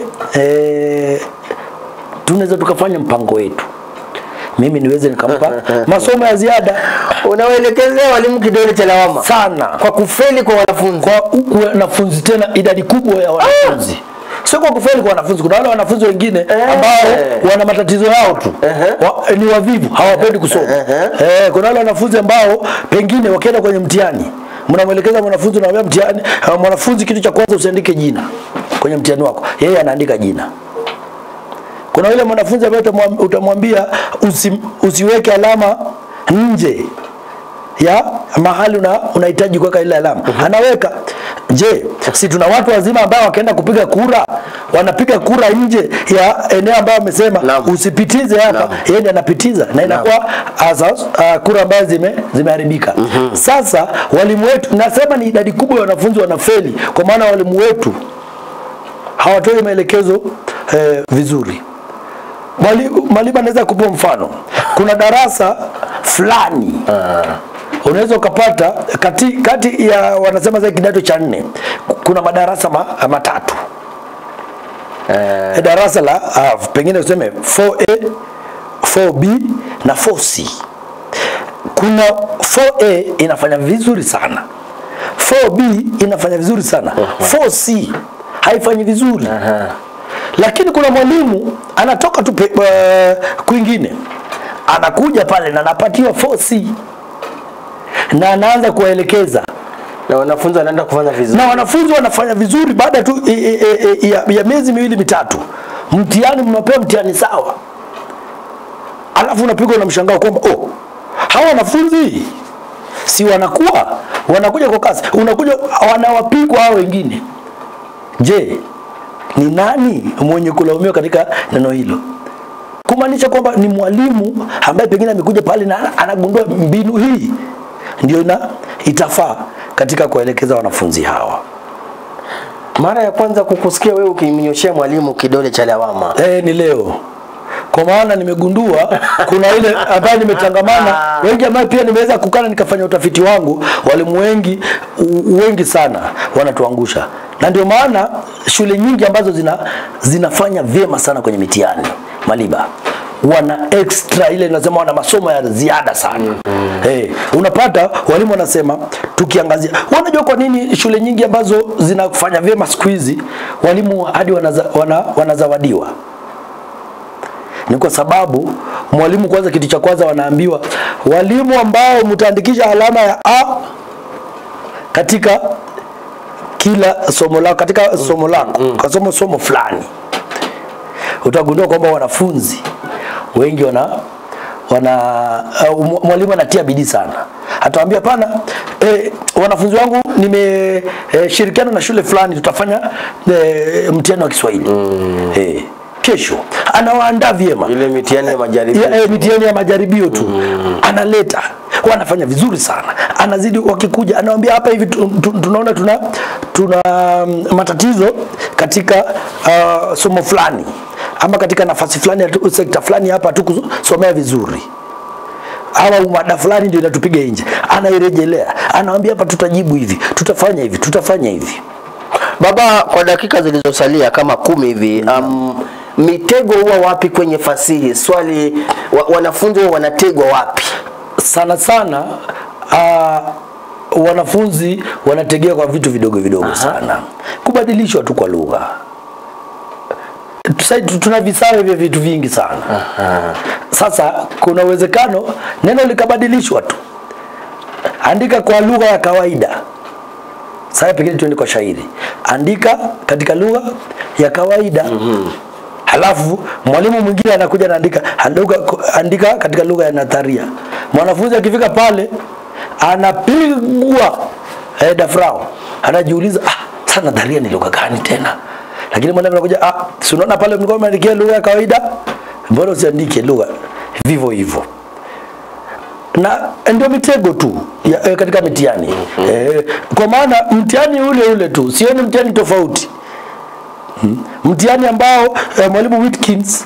tunaweza tukafanya mpango wetu. Mimi niweze nikampa masomo ya ziada. Unawaelekezea walimu kidole cha lawama sana kwa kufeli kwa wanafunzi. Kwa wanafunzi tena idadi kubwa ya wanafunzi. Sio kwa kufeli kwa wanafunzi, kuna wale wanafunzi wengine ambao wana matatizo yao tu. Ni wavivu, hawapendi kusoma. Kuna wale wanafunzi ambao pengine wakienda kwenye mtihani, mnamwelekeza mwanafunzi na mtihani, mwanafunzi kitu cha kwanza usiandike jina kwenye mtihani wako. Yeye anaandika jina. Kuna yule mwanafunzi ambaye utamwambia usiweke alama nje ya mahali unahitaji kuweka ile alama. Anaweka. Je, si tuna watu wazima ambao wakaenda kupiga kura, wanapiga kura nje ya eneo ambao wamesema usipitize hapa, yeye ndiye anapitiza na inakuwa kura ambazo zimeharibika. Sasa walimu wetu, nasema ni idadi kubwa ya wanafunzi wanafeli kwa maana walimu wetu hawatoi maelekezo vizuri. Maliba anaweza kupa mfano. Kuna darasa fulani unaweza ukapata kati ya wanasema za kidato cha 4 kuna madarasa matatu. Darasa la pengine useme 4A, 4B na 4C. Kuna 4A inafanya vizuri sana, 4B inafanya vizuri sana, 4C haifanyi vizuri. Lakini kuna mwalimu anatoka tu kwingine, anakuja pale na anapatiwa 4C na anaanza kuwaelekeza na wanafunzi wanaenda kufanya vizuri. Na wanafunzi wanafanya vizuri baada tu ya miezi 2-3. Mtihani mnapewa mtihani sawa. Alafu unapigwa na mshangao kwamba hawa wanafunzi si wanakuja kwa kasi. Unakuja wanawapigwa hao wengine. Je, ni nani mwenye kulaumiwa katika neno hilo? Kumaanisha kwamba ni mwalimu ambaye pengine amekuja pale na anagundua mbinu hii ndio itafaa katika kuelekeza wanafunzi hawa. Mara ya kwanza kukusikia wewe ukimnyoshia mwalimu kidole cha lawama ni leo. Kwa maana nimegundua kuna ile ambaye nimetangamana wengi ambao pia nimeweza kukana nikafanya utafiti wangu, walimu wengi sana wanatuangusha. Na ndio maana shule nyingi ambazo zinafanya vyema sana kwenye mitihani Maliba wana extra ile inasema wana masomo ya ziada sana. Unapata walimu wanasema tukiangazia, unajua kwa nini shule nyingi ambazo zinafanya vyema siku hizi walimu hadi wanazawadiwa? Ni kwa sababu mwalimu kwanza, kitu cha kwanza wanaambiwa walimu ambao mtaandikisha alama ya A katika kila somo lako, katika somo lako, kwa somo fulani, utagundua kwamba wanafunzi wengi mwalimu anatia bidii sana. Atawaambia pana wanafunzi wangu nimeshirikiana na shule fulani tutafanya mtihani wa Kiswahili. Kesho anawaandaa vyema ile mitihani ya majaribio. Mitihani ya majaribio tu. Analeta, wanafanya vizuri sana. Anazidi wakikuja anawaambia hapa hivi tunaona tuna matatizo katika somo fulani ama katika nafasi fulani ya sekta fulani hapa hatukusomea vizuri. Hawa mada fulani ndio inatupiga nje. Anairejelea. Anawaambia hapa tutajibu hivi, tutafanya hivi, tutafanya hivi. Baba, kwa dakika zilizosalia kama 10 hivi, mitego huwa wapi kwenye fasihi? Swali, wanafunzi wanategwa wapi? Sana sana wanafunzi wanategea kwa vitu vidogo sana. Kubadilishwa tu kwa lugha. Tuna visawe vya vitu vingi sana. Sasa kuna uwezekano neno likabadilishwa tu. andika kwa lugha ya kawaida. Sasa pekee tuende kwa shairi. Andika katika lugha ya kawaida. Halafu mwalimu mwingine anakuja anaandika andika katika lugha ya nadharia. Mwanafunzi akifika pale anapigwa dafrao. Anajiuliza sasa nadharia ni lugha gani tena? Lakini mwalimu anakuja si unaona pale mlikuwa mmeandikia lugha ya kawaida? Mbona usiandike lugha vivyo hivyo? Na ndio mitego tu katika mitihani. Kwa maana mtihani ule tu, sioni mtihani tofauti. Mtihani ambao mwalimu Whitkins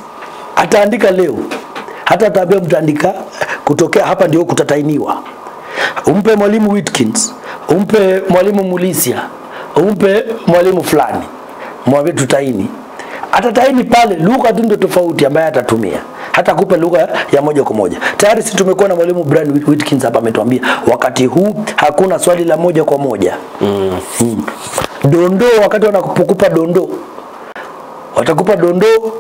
ataandika leo, hata ataambia mtaandika kutokea hapa ndio kutatainiwa. Umpe mwalimu Whitkins, umpe mwalimu Mulisia, umpe mwalimu fulani, mwambie tutaini. Atataini pale lugha tu ndio tofauti ambayo atatumia. Hata kupa lugha ya moja kwa moja. Tayari sisi tumekuwa na mwalimu Brian Whitkins hapa ametuambia wakati huu hakuna swali la moja kwa moja. Dondoo, wakati wanakupa dondoo, watakupa dondoo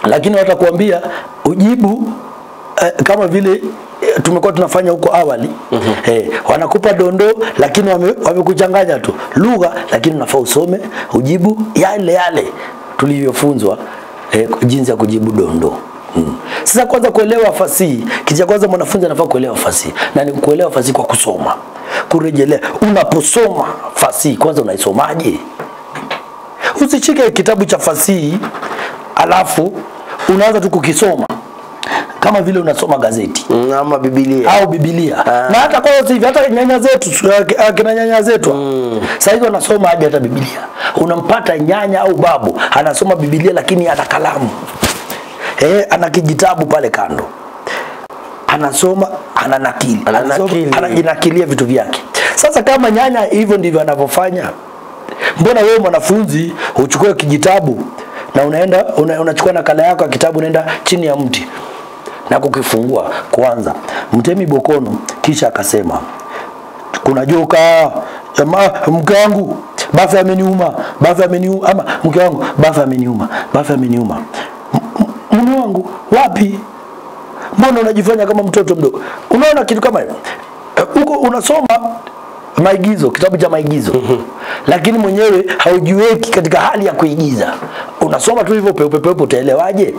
lakini watakwambia ujibu kama vile tumekuwa tunafanya huko awali. Wanakupa dondoo lakini wamekuchanganya tu lugha, lakini unafaa usome ujibu yale tulivyofunzwa jinsi ya kujibu dondoo. Sasa kwanza kuelewa fasihi, kitu cha kwanza mwanafunzi anafaa kuelewa fasihi, na ni kuelewa fasihi kwa kusoma, kurejelea. Unaposoma fasihi kwanza unaisomaje? Usichike kitabu cha fasihi alafu unaanza tu kukisoma kama vile unasoma gazeti ama Biblia au Biblia. Na hata kwa hivi hata nyanya zetu kina nyanya zetu sasa hizo wanasoma hadi hata Biblia. Unampata nyanya au babu anasoma Biblia lakini ana kalamu. Ana kijitabu pale kando. Anasoma, anajinakilia vitu vyake. Sasa kama nyanya hivyo ndivyo anavyofanya, mbona wewe mwanafunzi uchukue kijitabu na unaenda unachukua nakala yako ya kitabu unaenda chini ya mti na kukifungua kwanza? Mtemi Bokono kisha akasema kuna joka mke wangu bafa ameniuma, ama mke wangu bafa ameniuma. Mume wangu wapi? Mbona unajifanya kama mtoto mdogo? Unaona kitu kama hiyo? Huko unasoma maigizo, kitabu cha maigizo. Lakini mwenyewe haujiweki katika hali ya kuigiza. Unasoma tu hivyo pepe utaelewaje?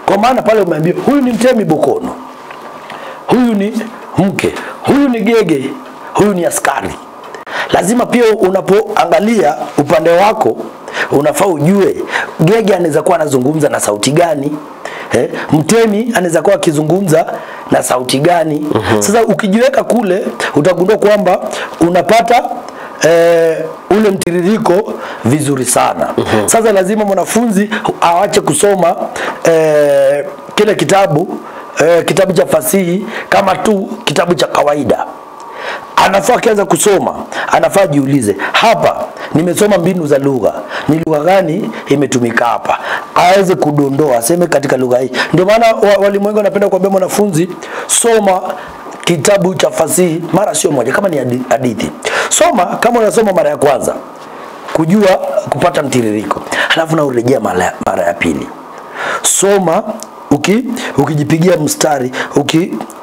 Kwa maana pale umeambiwa huyu ni Mtemi Bokono, huyu ni mke, huyu ni gege, huyu ni askari. Lazima pia unapoangalia upande wako unafaa ujue gege anaweza kuwa anazungumza na sauti gani, mtemi anaweza kuwa akizungumza na sauti gani. Sasa ukijiweka kule utagundua kwamba unapata ule mtiririko vizuri sana. Sasa lazima mwanafunzi aache kusoma kile kitabu cha fasihi kama tu kitabu cha kawaida. Anafaa kianza kusoma, anafaa jiulize, hapa nimesoma mbinu za lugha, ni lugha gani imetumika hapa? Aweze kudondoa, aseme katika lugha hii. Ndio maana walimu wengi wanapenda kuambia mwanafunzi soma kitabu cha fasihi mara sio moja. Kama ni hadithi, soma kama unasoma mara ya kwanza kujua kupata mtiririko, halafu na urejea mara ya pili. Soma ukijipigia mstari,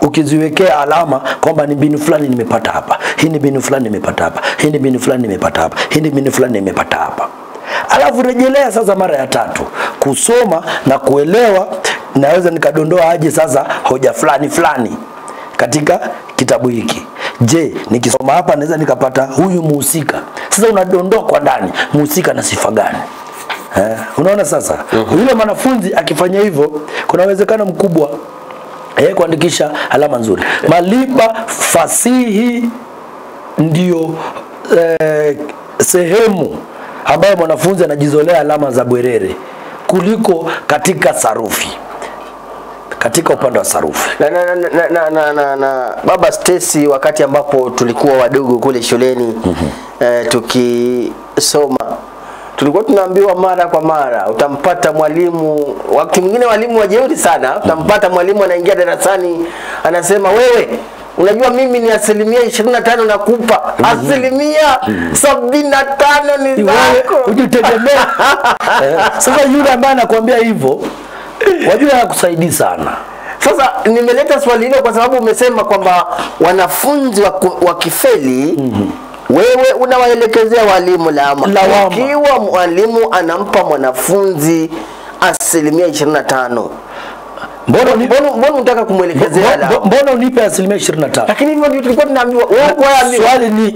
ukiziwekea alama kwamba ni mbinu fulani nimepata hapa, hii ni mbinu fulani nimepata hapa, hii ni mbinu fulani nimepata hapa, hii ni mbinu fulani nimepata hapa. Alafu rejelea sasa mara ya tatu kusoma na kuelewa, naweza nikadondoa aje sasa hoja fulani katika kitabu hiki. Je, nikisoma hapa naweza nikapata huyu muhusika. Sasa unadondoa kwa ndani muhusika na sifa gani? Unaona sasa? Yule mwanafunzi akifanya hivyo kuna uwezekano mkubwa kuandikisha alama nzuri. Maliba fasihi ndio sehemu ambayo mwanafunzi anajizolea alama za bwerere kuliko katika sarufi. Katika upande wa sarufi. Na Baba Stacy, wakati ambapo tulikuwa wadogo kule shuleni tukisoma, tulikuwa tunaambiwa mara kwa mara, utampata mwalimu, wakati mwingine walimu wajeuri sana, utampata mwalimu anaingia darasani anasema, wewe unajua mimi ni 25% nakupa, 75% ni zako, ujitegemea. Sasa yule ambaye anakuambia hivyo, wajua anakusaidia sana. Sasa nimeleta swali hilo kwa sababu umesema kwamba wanafunzi wa kifeli wewe unawaelekezea walimu lawama. Ikiwa mwalimu anampa mwanafunzi 25%, mbona unataka kumwelekezea lawama? Mbona unipe 25%? Lakini hivyo ndio tulikuwa tunaambiwa. Swali ni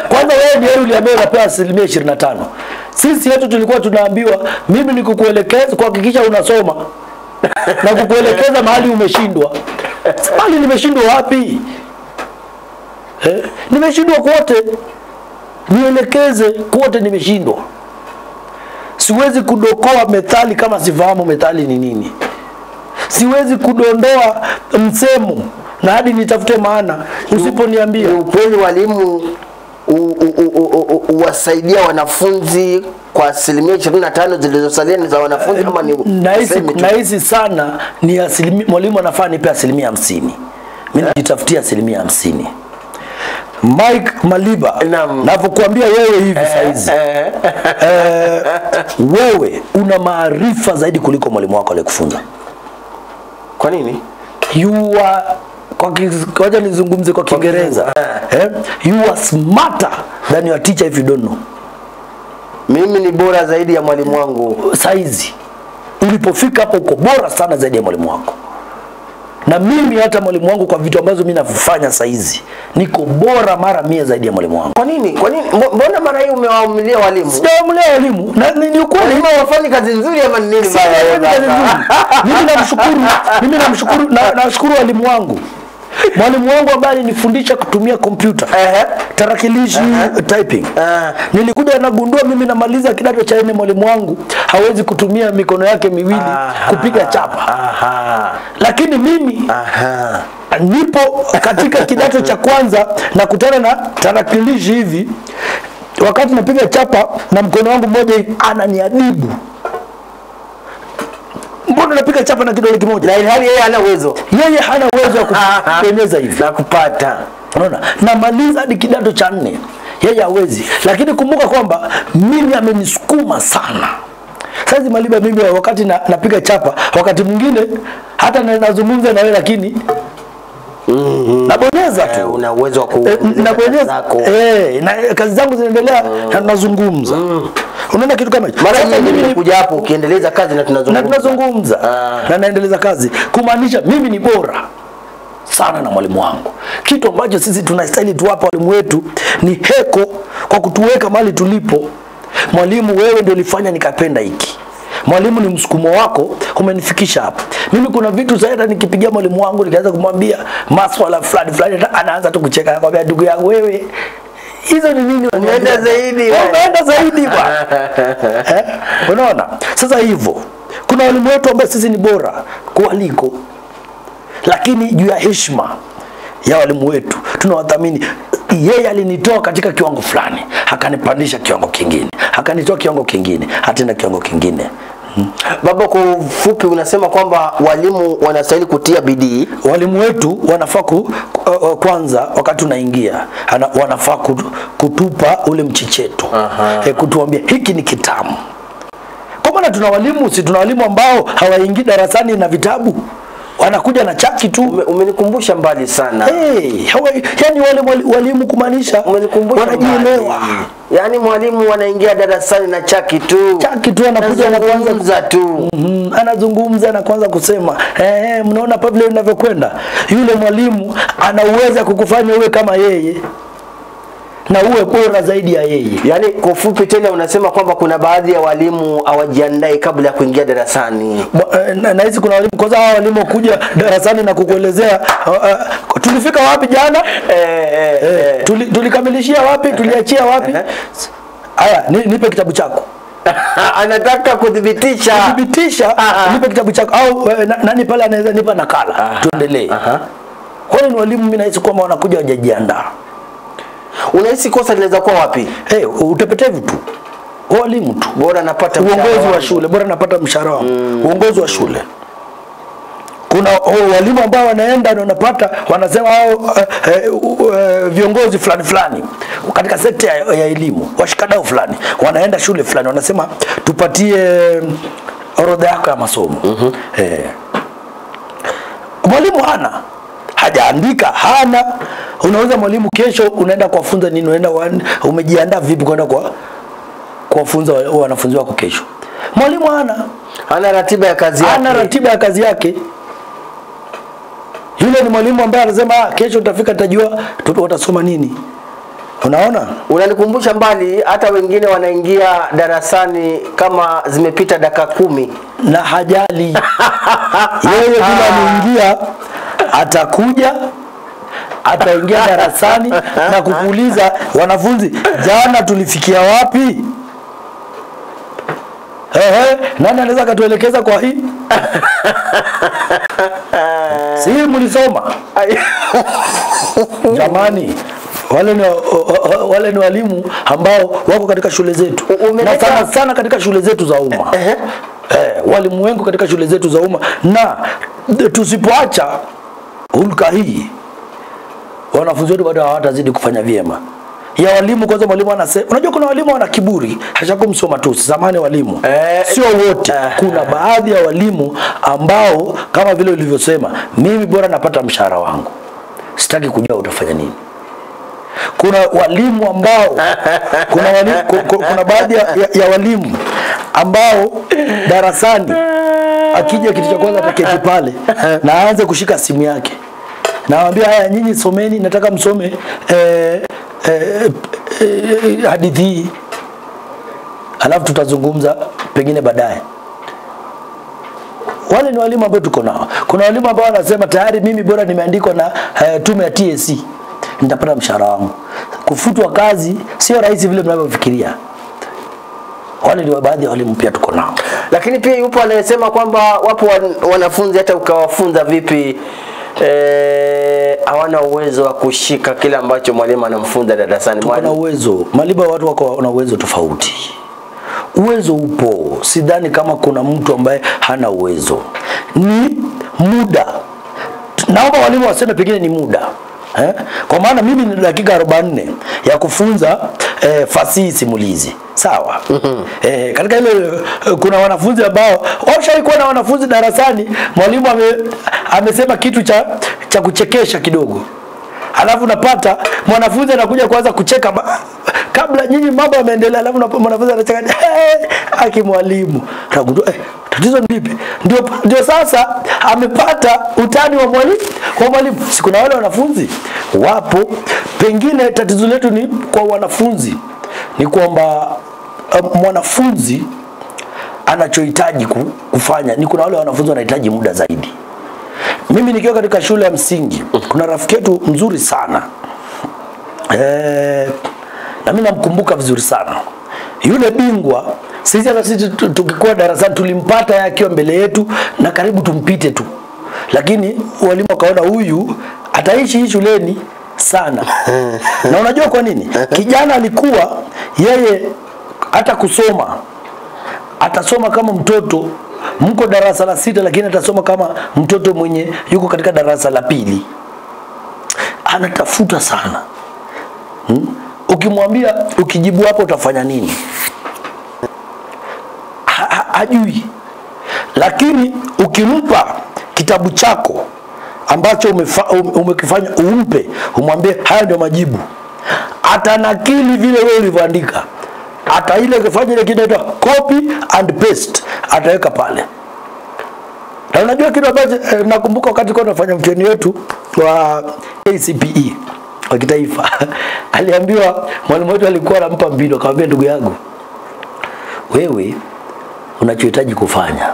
kwanza wewe ndiye uliambiwa unapewa 25%. Sisi yetu tulikuwa tunaambiwa mimi ni kukuelekeza kuhakikisha unasoma na kukuelekeza mahali umeshindwa. Mahali nimeshindwa wapi? Nimeshindwa kote. Nielekeze kote nimeshindwa. Siwezi kudokoa methali kama sifahamu methali ni nini. Siwezi kudondoa msemo na hadi nitafute maana usiponiambia. Ukweli walimu wasaidia wanafunzi kwa 25% zilizosalia ni za wanafunzi kama ni nahisi sana ni mwalimu anafaa nipe 50%. Mimi nitafutia 50%. Mike Maliba, napokuambia wewe hivi saizi wewe una maarifa zaidi kuliko mwalimu wako aliyekufunza. Kwa nini? You are kwa nizungumze kwa Kiingereza. You are smarter than your teacher if you don't know. Mimi ni bora zaidi ya mwalimu wangu. Saizi ulipofika hapo uko bora sana zaidi ya mwalimu wako. Na mimi hata mwalimu wangu kwa vitu ambazo mimi nafanya saizi niko bora mara 100 zaidi ya mwalimu wangu. Kwa nini? Mbona mara hii umewaamulia walimu? Sijaamulia walimu. Na ni ukweli walimu wafanye kazi nzuri ama nini baya? Mimi nashukuru walimu wangu. Mwalimu wangu ambaye alinifundisha kutumia kompyuta, tarakilishi, typing. Nilikuja nagundua mimi namaliza kidato cha 4 mwalimu wangu hawezi kutumia mikono yake miwili kupiga chapa. Lakini mimi nipo katika kidato cha kwanza na kutana na tarakilishi hivi, wakati napiga chapa na mkono wangu mmoja ananiadhibu. Mbona napiga chapa na kidole kimoja? Na hali yeye hana uwezo. Yeye hana uwezo wa kupenyeza hivi na kupata. Unaona? Namaliza hadi kidato cha 4. Yeye hawezi. Lakini kumbuka kwamba mimi amenisukuma sana. Sasa Maliba, mimi wakati napiga chapa, wakati mwingine hata nazungumza na wewe lakini nabonyeza tu. Una uwezo wa nabonyeza. Na kazi zangu zinaendelea na nazungumza. Unaona kitu kama hicho? Mara nyingi mimi nikuja hapo ukiendeleza kazi na tunazungumza. Na naendeleza kazi. Kumaanisha mimi ni bora sana na mwalimu wangu. Kitu ambacho sisi tunastahili tuwapa walimu wetu ni heko kwa kutuweka mahali tulipo. Mwalimu, wewe ndio ulifanya nikapenda hiki. Mwalimu ni msukumo wako umenifikisha hapa. Mimi kuna vitu zaidi nikipigia mwalimu wangu nikaanza kumwambia maswala fulani anaanza tu kucheka, anakuambia ndugu yangu wewe hizo ni nini? Umeenda zaidi. Umeenda zaidi bwana. Unaona? Sasa hivyo kuna walimu wetu ambao sisi ni bora kualiko, lakini juu ya heshima ya walimu wetu tunawathamini. Yeye alinitoa katika kiwango fulani, akanipandisha kiwango kingine, akanitoa kiwango kingine, hata kiwango kingine. Baba, kwa ufupi unasema kwamba walimu wanastahili kutia bidii. Walimu wetu wanafaa kwanza wakati unaingia wanafaa kutupa ule mchicheto. Kutuambia hiki ni kitamu. Kwa maana tuna walimu ambao hawaingii darasani na vitabu. Wanakuja na chaki tu. Umenikumbusha mbali sana. Yani wale walimu kumaanisha wanajielewa. Yani mwalimu anaingia darasani na chaki tu. Chaki tu, anakuja na kuanza tu. Anazungumza na kuanza kusema, mnaona Pablo inavyokwenda. Yule mwalimu ana uwezo kukufanya uwe kama yeye na uwe bora zaidi ya yeye. Yani kwa ufupi tena unasema kwamba kuna baadhi ya walimu hawajiandai kabla ya kuingia darasani. Na hizi kuna walimu kwanza, hao walimu kuja darasani na kukuelezea tulifika wapi jana, tulikamilishia wapi, tuliachia wapi. Haya, nipe kitabu chako. Anataka kudhibitisha. Nipe kitabu chako au nani pale anaweza nipa nakala. Tuendelee. Kwa hiyo walimu mimi nahisi kwamba wanakuja hawajajiandaa. Unahisi kosa linaweza kuwa wapi? Utepetevu tu. Walimu tu. Bora napata uongozi wa shule, bora napata mshahara wangu. Uongozi wa shule. Kuna walimu ambao wanaenda na wanapata wanasema viongozi fulani katika sekta ya elimu, washikadau fulani, wanaenda shule fulani wanasema tupatie orodha yako ya masomo. Mwalimu hana, hajaandika, hana. Unauza mwalimu kesho unaenda kuwafunza nini? Unaenda umejiandaa vipi kwenda kuwafunza wanafunzi wako kesho? Mwalimu hana ratiba ya kazi yake. Hana ratiba ya kazi yake. Yule ni mwalimu ambaye anasema kesho utafika tajua watasoma nini. Unaona? Unanikumbusha mbali, hata wengine wanaingia darasani kama zimepita dakika 10 na hajali. Yeye bila muingia atakuja, ataingia darasani na kukuuliza, wanafunzi jana tulifikia wapi? Nani anaweza katuelekeza kwa hii? Si mlisoma? Jamani, wale ni walimu ambao wako katika shule zetu. Na sana katika shule zetu za umma. Walimu wengi katika shule zetu za umma, na tusipoacha hulka hii, wanafunzi wetu bado hawatazidi kufanya vyema. Ya walimu kwanza, mwalimu anasema, unajua kuna walimu wana kiburi, hashakumsoma tu. Zamani walimu sio wote. Kuna baadhi ya walimu ambao kama vile ulivyosema, mimi bora napata mshahara wangu, sitaki kujua utafanya nini. Kuna walimu ambao kuna baadhi ya walimu ambao darasani akija kitu cha kwanza ataketi pale na aanze kushika simu yake. Nawaambia, haya nyinyi someni, nataka msome hadithi hii, alafu tutazungumza pengine baadaye. Wale ni walimu ambao tuko nao. Kuna walimu ambao wanasema tayari mimi bora nimeandikwa na tume ya TSC, nitapata mshahara wangu. Kufutwa kazi sio rahisi vile mnavyofikiria. Wale ni baadhi ya walimu pia tuko nao. Lakini pia yupo anayesema kwamba wapo wanafunzi hata ukawafunza vipi hawana uwezo wa kushika kile ambacho mwalimu anamfunza darasani. Kuna uwezo. Maliba watu wako na uwezo tofauti. Uwezo upo. Sidhani kama kuna mtu ambaye hana uwezo. Ni muda. Naomba walimu waseme pengine ni muda. Kwa maana mimi ni dakika 44 ya kufunza fasihi simulizi. Sawa? Katika ile kuna wanafunzi ambao washaikuwa na wanafunzi darasani, mwalimu amesema kitu cha kuchekesha kidogo. Alafu napata mwanafunzi anakuja kuanza kucheka kabla nyinyi mambo yameendelea, alafu mwanafunzi anacheka akimwalimu. Utagundua tatizo ni lipi? Ndio sasa amepata utani wa mwalimu. Siku na wale wanafunzi wapo, pengine tatizo letu ni kwa wanafunzi. Ni kwamba mwanafunzi anachohitaji kufanya ni, kuna wale wanafunzi wanahitaji muda zaidi. Mimi nikiwa katika shule ya msingi, kuna rafiki yetu mzuri sana. Na mimi namkumbuka vizuri sana. Yule bingwa, sisi tukikuwa darasani tulimpata akiwa mbele yetu na karibu tumpite tu. Lakini walimu wakaona huyu ataishi hii shuleni sana. Na unajua kwa nini? Kijana alikuwa yeye hata kusoma atasoma kama mtoto mko darasa la 6, lakini atasoma kama mtoto mwenye yuko katika darasa la 2. Anatafuta sana. Ukimwambia ukijibu hapo utafanya nini? Hajui. Lakini ukimpa kitabu chako ambacho umekifanya umpe, umwambie haya ndio majibu, atanakili vile wewe ulivyoandika. Hata ile kufanya ile kinaitwa copy and paste, ataweka pale. Na unajua kitu ambacho nakumbuka wakati kwa tunafanya mtihani wetu wa ACPE wa kitaifa, aliambiwa mwalimu wetu alikuwa anampa mbinu, akamwambia, ndugu yangu, wewe unachohitaji kufanya,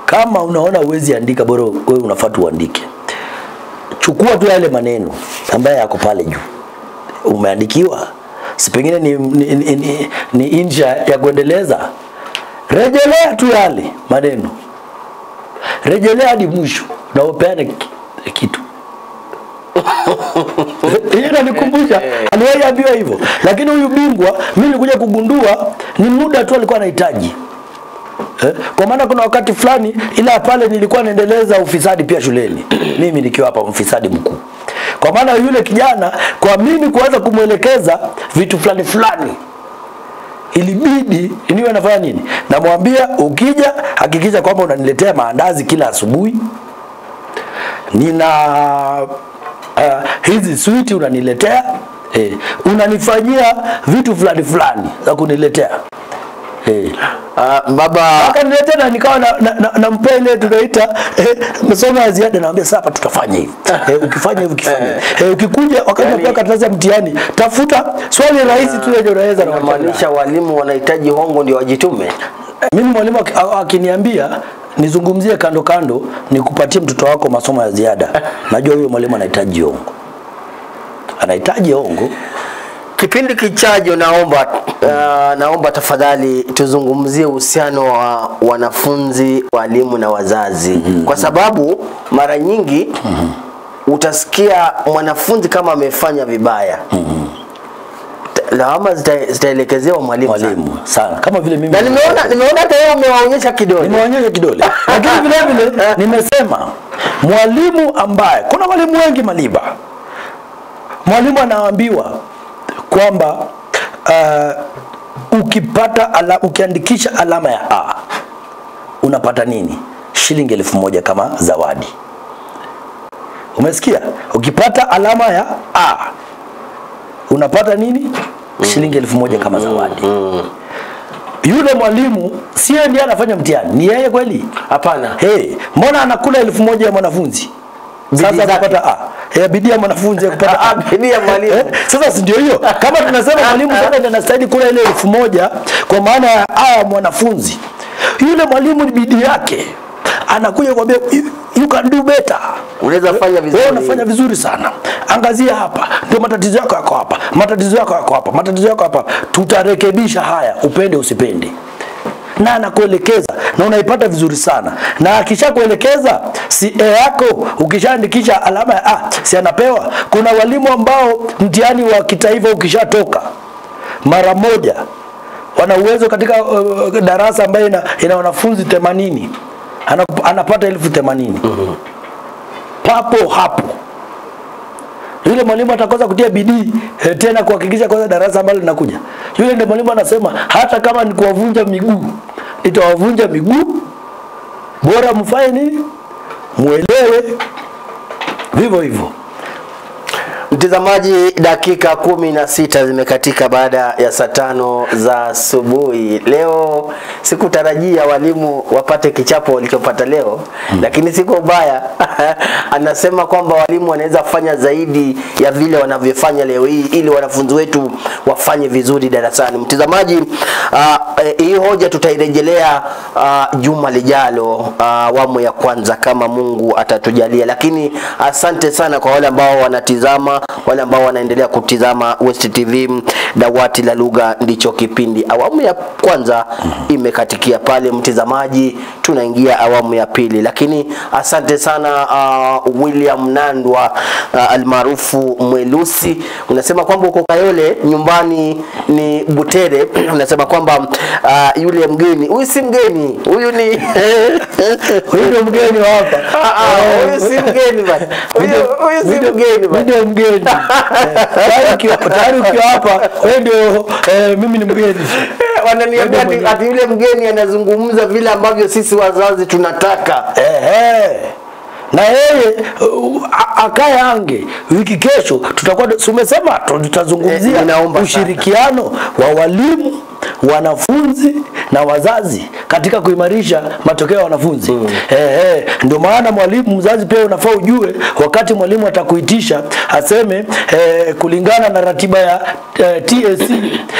kama unaona uwezi andika, bora wewe unafaa uandike. Chukua tu yale maneno ambayo yako pale juu umeandikiwa, si pengine ni insha ya kuendeleza, rejelea tu yale maneno, rejelea hadi mwisho na upeane kitu. Hiyo inanikumbusha aliwahi ambiwa hivyo. Lakini huyu bingwa mimi nilikuja kugundua ni muda tu alikuwa anahitaji. Kwa maana kuna wakati fulani ila pale nilikuwa naendeleza ufisadi pia shuleni. Mimi nikiwa hapa mfisadi mkuu. Kwa maana yule kijana, kwa mimi kuanza kumuelekeza vitu fulani ilibidi niwe nafanya nini? Namwambia ukija hakikisha kwamba unaniletea maandazi kila asubuhi. Nina hizi sweet unaniletea. Unanifanyia vitu fulani za kuniletea. Baba akaniletea na nikawa na mpele tunaita masomo ya ziada, naambia sasa hapa tutafanya hivi. Ukifanya hivi ukikuja wakati napewa karatasi ya mtihani tafuta swali rahisi tu lenye unaweza, na maanisha walimu wanahitaji hongo ndio wajitume. Mimi mwalimu akiniambia nizungumzie kando nikupatie mtoto wako masomo ya ziada, najua huyo mwalimu anahitaji hongo. Anahitaji hongo. Kipindi kichajo naomba tafadhali tuzungumzie uhusiano wa wanafunzi, walimu na wazazi. Kwa sababu mara nyingi utasikia mwanafunzi kama amefanya vibaya, lawama zitaelekezewa mwalimu sana. Kama vile mimi na nimeona hata wewe umewaonyesha kidole. Nimewaonyesha kidole. Lakini vile nimesema mwalimu ambaye, kuna walimu wengi maliba. Mwalimu anaambiwa kwamba ukiandikisha alama ya A unapata nini? Shilingi 1000 kama zawadi. Umesikia? Ukipata alama ya A unapata nini? Shilingi 1000 kama zawadi. Yule mwalimu si yeye ndiye anafanya mtihani, ni yeye kweli? Hapana. Mbona anakula 1000 ya mwanafunzi? Sasa kupata bidii ya mwanafunzi kupata bidii ya mwalimu. Sasa si ndio hiyo? Kama tunasema mwalimu sasa ndiye anastahili kula ile 1000 kwa maana ya mwanafunzi. Yule mwalimu ni bidii yake. Anakuja kwambia you can do better. Unaweza fanya vizuri. Wewe unafanya vizuri sana. Angazia hapa. Ndio matatizo yako yako hapa. Matatizo yako yako hapa. Matatizo yako hapa. Tutarekebisha haya, upende usipende. Na anakuelekeza na unaipata vizuri sana. Na akishakuelekeza si yako ukishaandikisha alama ya si anapewa. Kuna walimu ambao mtihani wa kitaifa ukishatoka mara moja wana uwezo katika darasa ambayo ina wanafunzi 80 anapata 1080. Papo hapo yule mwalimu atakosa kutia bidii tena kuhakikisha kwanza darasa ambalo linakuja. Yule ndiye mwalimu anasema hata kama ni kuwavunja miguu, nitawavunja miguu. Bora mfanye nini? Muelewe. Vivyo hivyo. Mtazamaji, dakika 16 zimekatika baada ya saa 5 za asubuhi. Leo sikutarajia walimu wapate kichapo walichopata leo, lakini siko baya. Anasema kwamba walimu wanaweza kufanya zaidi ya vile wanavyofanya leo hii ili wanafunzi wetu wafanye vizuri darasani. Mtazamaji, hii hoja tutairejelea juma lijalo, awamu ya kwanza kama Mungu atatujalia. Lakini asante sana kwa wale ambao wanatizama, wale ambao wanaendelea kutizama West TV. Dawati la lugha ndicho kipindi. Awamu ya kwanza imekatikia pale mtazamaji, tunaingia awamu ya pili. Lakini asante sana William Nandwa almaarufu Mwelusi. Unasema kwamba uko Kayole, nyumbani ni Butere. Unasema kwamba yule mgeni, huyu si mgeni, huyu ni huyu ndio mgeni hapa. Huyu si mgeni bwana. Huyu si mgeni bwana. Ndio mgeni. Tayari ukiwa hapa wewe ndio mimi ni mgeni. Wananiambia ati yule mgeni anazungumza vile ambavyo sisi wazazi tunataka. Na yeye akae ange wiki kesho tutakuwa tumesema tutazungumzia ushirikiano wa walimu, wanafunzi na wazazi katika kuimarisha matokeo ya wanafunzi. Ndio maana mwalimu, mzazi pia unafaa ujue wakati mwalimu atakuitisha aseme kulingana na ratiba ya TSC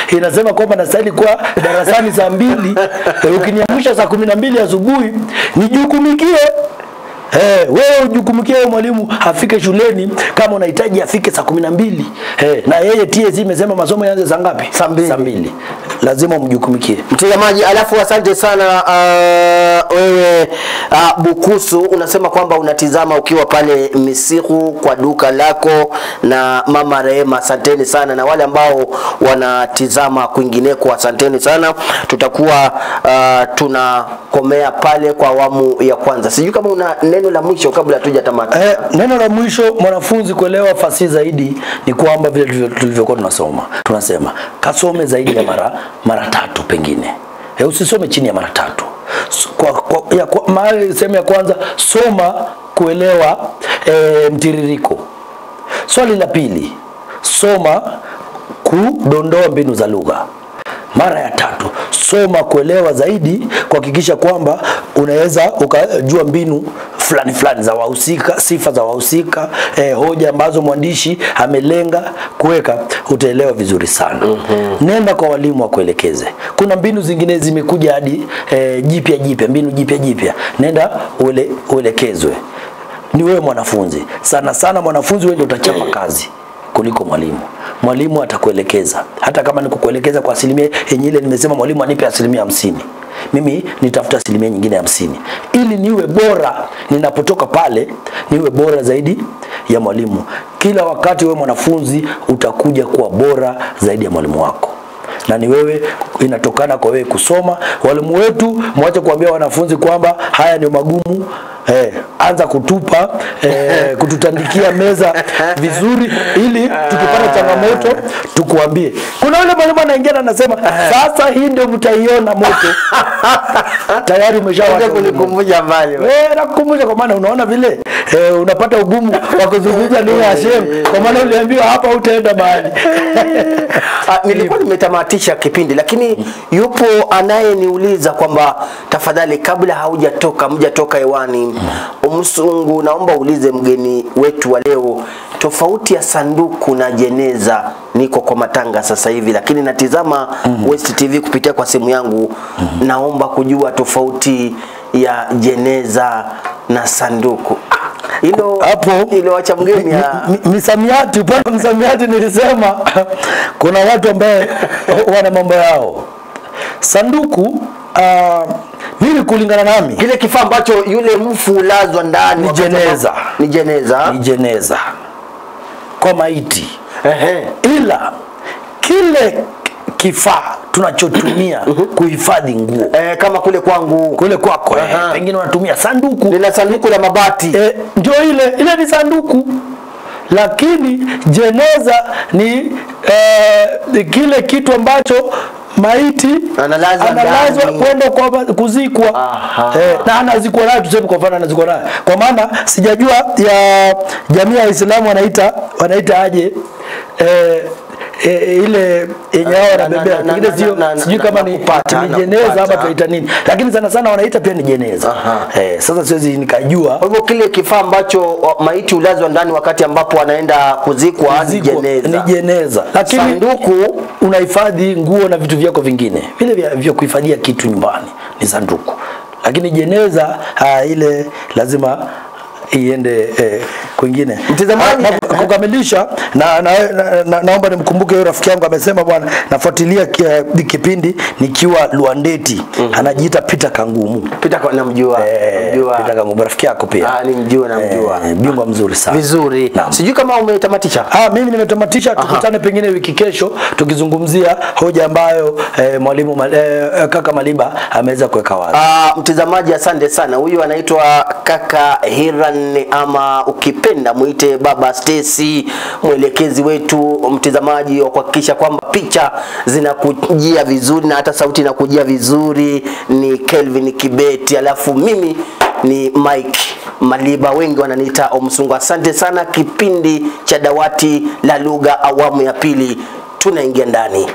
inasema kwamba nastahili kuwa darasani saa 2, ukiniamsha saa 12 asubuhi nijukumikie. Wewe ujukumikie mwalimu afike shuleni kama unahitaji afike saa 12. Na yeye TSC imesema masomo yaanze saa ngapi? Saa 2. Lazima umjukumikie. Mtazamaji, alafu asante sana wewe Bukusu, unasema kwamba unatizama ukiwa pale Misihu kwa duka lako na Mama Rehema. Asanteni sana, na wale ambao wanatizama kwingineko asanteni sana. Tutakuwa tunakomea pale kwa awamu ya kwanza. Sijui kama una neno la mwisho kabla hatujatamata. Neno la mwisho, mwanafunzi kuelewa fasihi zaidi ni kwamba vile tulivyokuwa tunasema kasome zaidi ya mara mara 3 pengine. Usisome chini ya mara 3. Sehemu ya kwanza, soma kuelewa mtiririko. Swali la pili, soma kudondoa mbinu za lugha. Mara ya 3, soma kuelewa zaidi, kuhakikisha kwamba unaweza ukajua mbinu fulani za wahusika, sifa za wahusika, hoja ambazo mwandishi amelenga kuweka, utaelewa vizuri sana. Nenda kwa walimu wakuelekeze. Kuna mbinu zingine zimekuja hadi mbinu jipya. Nenda uelekezwe. Ni wewe mwanafunzi. Sana mwanafunzi wewe ndio utachapa kazi kuliko mwalimu. Mwalimu atakuelekeza. Hata kama ni kukuelekeza kwa asilimia yenye ile nimesema mwalimu anipe 50%. Mimi nitafuta asilimia nyingine 50. Ili niwe bora ninapotoka pale, niwe bora zaidi ya mwalimu. Kila wakati wewe mwanafunzi utakuja kuwa bora zaidi ya mwalimu wako. Na ni wewe, inatokana kwa wewe kusoma. Walimu wetu mwache kuambia wanafunzi kwamba haya ni magumu. Anza kutupa kututandikia meza vizuri, ili tukipata changamoto tukuambie. Kuna yule mwalimu anaingia na anasema sasa hii ndio mtaiona moto. Tayari umeshawacha kunikumbusha mbali. Nakukumbusha kwa maana unaona vile unapata ugumu wa kuzungumza lugha ya Shem, kwa maana uliambiwa hapa utaenda mahali. Nilikuwa nimetamatisha kipindi, lakini yupo anayeniuliza kwamba tafadhali, kabla mjatoka hewani, Msungu, naomba ulize mgeni wetu wa leo tofauti ya sanduku na jeneza. Niko kwa matanga sasa hivi, lakini natizama West TV kupitia kwa simu yangu. Naomba kujua tofauti ya jeneza na sanduku. Hilo acha mgeni misamiati. Upande misamiati nilisema kuna watu ambao wana mambo yao. Sanduku mimi kulingana nami, kile kifaa ambacho yule mfu ulazwa ndani ni jeneza kwa maiti. Ila kile kifaa tunachotumia kuhifadhi nguo, kama kule kwangu, kule kwako, pengine unatumia sanduku. Lina sanduku la mabati, ndio ile ni sanduku. Lakini jeneza ni kile kitu ambacho maiti analazwa kwenda kwa kuzikwa. Na anazikwa nayo, tuseme kwa mfano anazikwa nayo. Kwa maana sijajua ya jamii ya Uislamu wanaita aje ile yenye hao wanabebea, pengine sio, sijui kama ni jeneza ama tunaita nini, lakini sana wanaita pia ni jeneza. Sasa siwezi nikajua. Kwa hivyo kile kifaa ambacho maiti ulazwa ndani wakati ambapo anaenda kuzikwa ni jeneza. Lakini sanduku unahifadhi nguo na vitu vyako vingine, vile vya kuhifadhia kitu nyumbani ni sanduku. Lakini jeneza ile lazima iende kwingine. Mtazamaji, kukamilisha naomba nimkumbuke yule rafiki yangu amesema, bwana, nafuatilia kipindi nikiwa Luandeti. Anajiita Peter Kangumu. Namjua. Peter Kangumu rafiki yako pia. Namjua. Bingwa mzuri sana. Vizuri. Sijui kama umetamatisha. Mimi nimetamatisha. Tukutane pengine wiki kesho tukizungumzia hoja ambayo mwalimu kaka Maliba ameweza kuweka wazi. Mtazamaji, asante sana. Huyu anaitwa kaka Hiran, ama ukipenda muite Baba Stacy, mwelekezi wetu mtazamaji, wa kuhakikisha kwamba picha zinakujia vizuri na hata sauti inakujia vizuri ni Kelvin Kibeti, alafu mimi ni Mike Maliba, wengi wananiita Omsungu. Asante sana. Kipindi cha Dawati la Lugha awamu ya pili tunaingia ndani.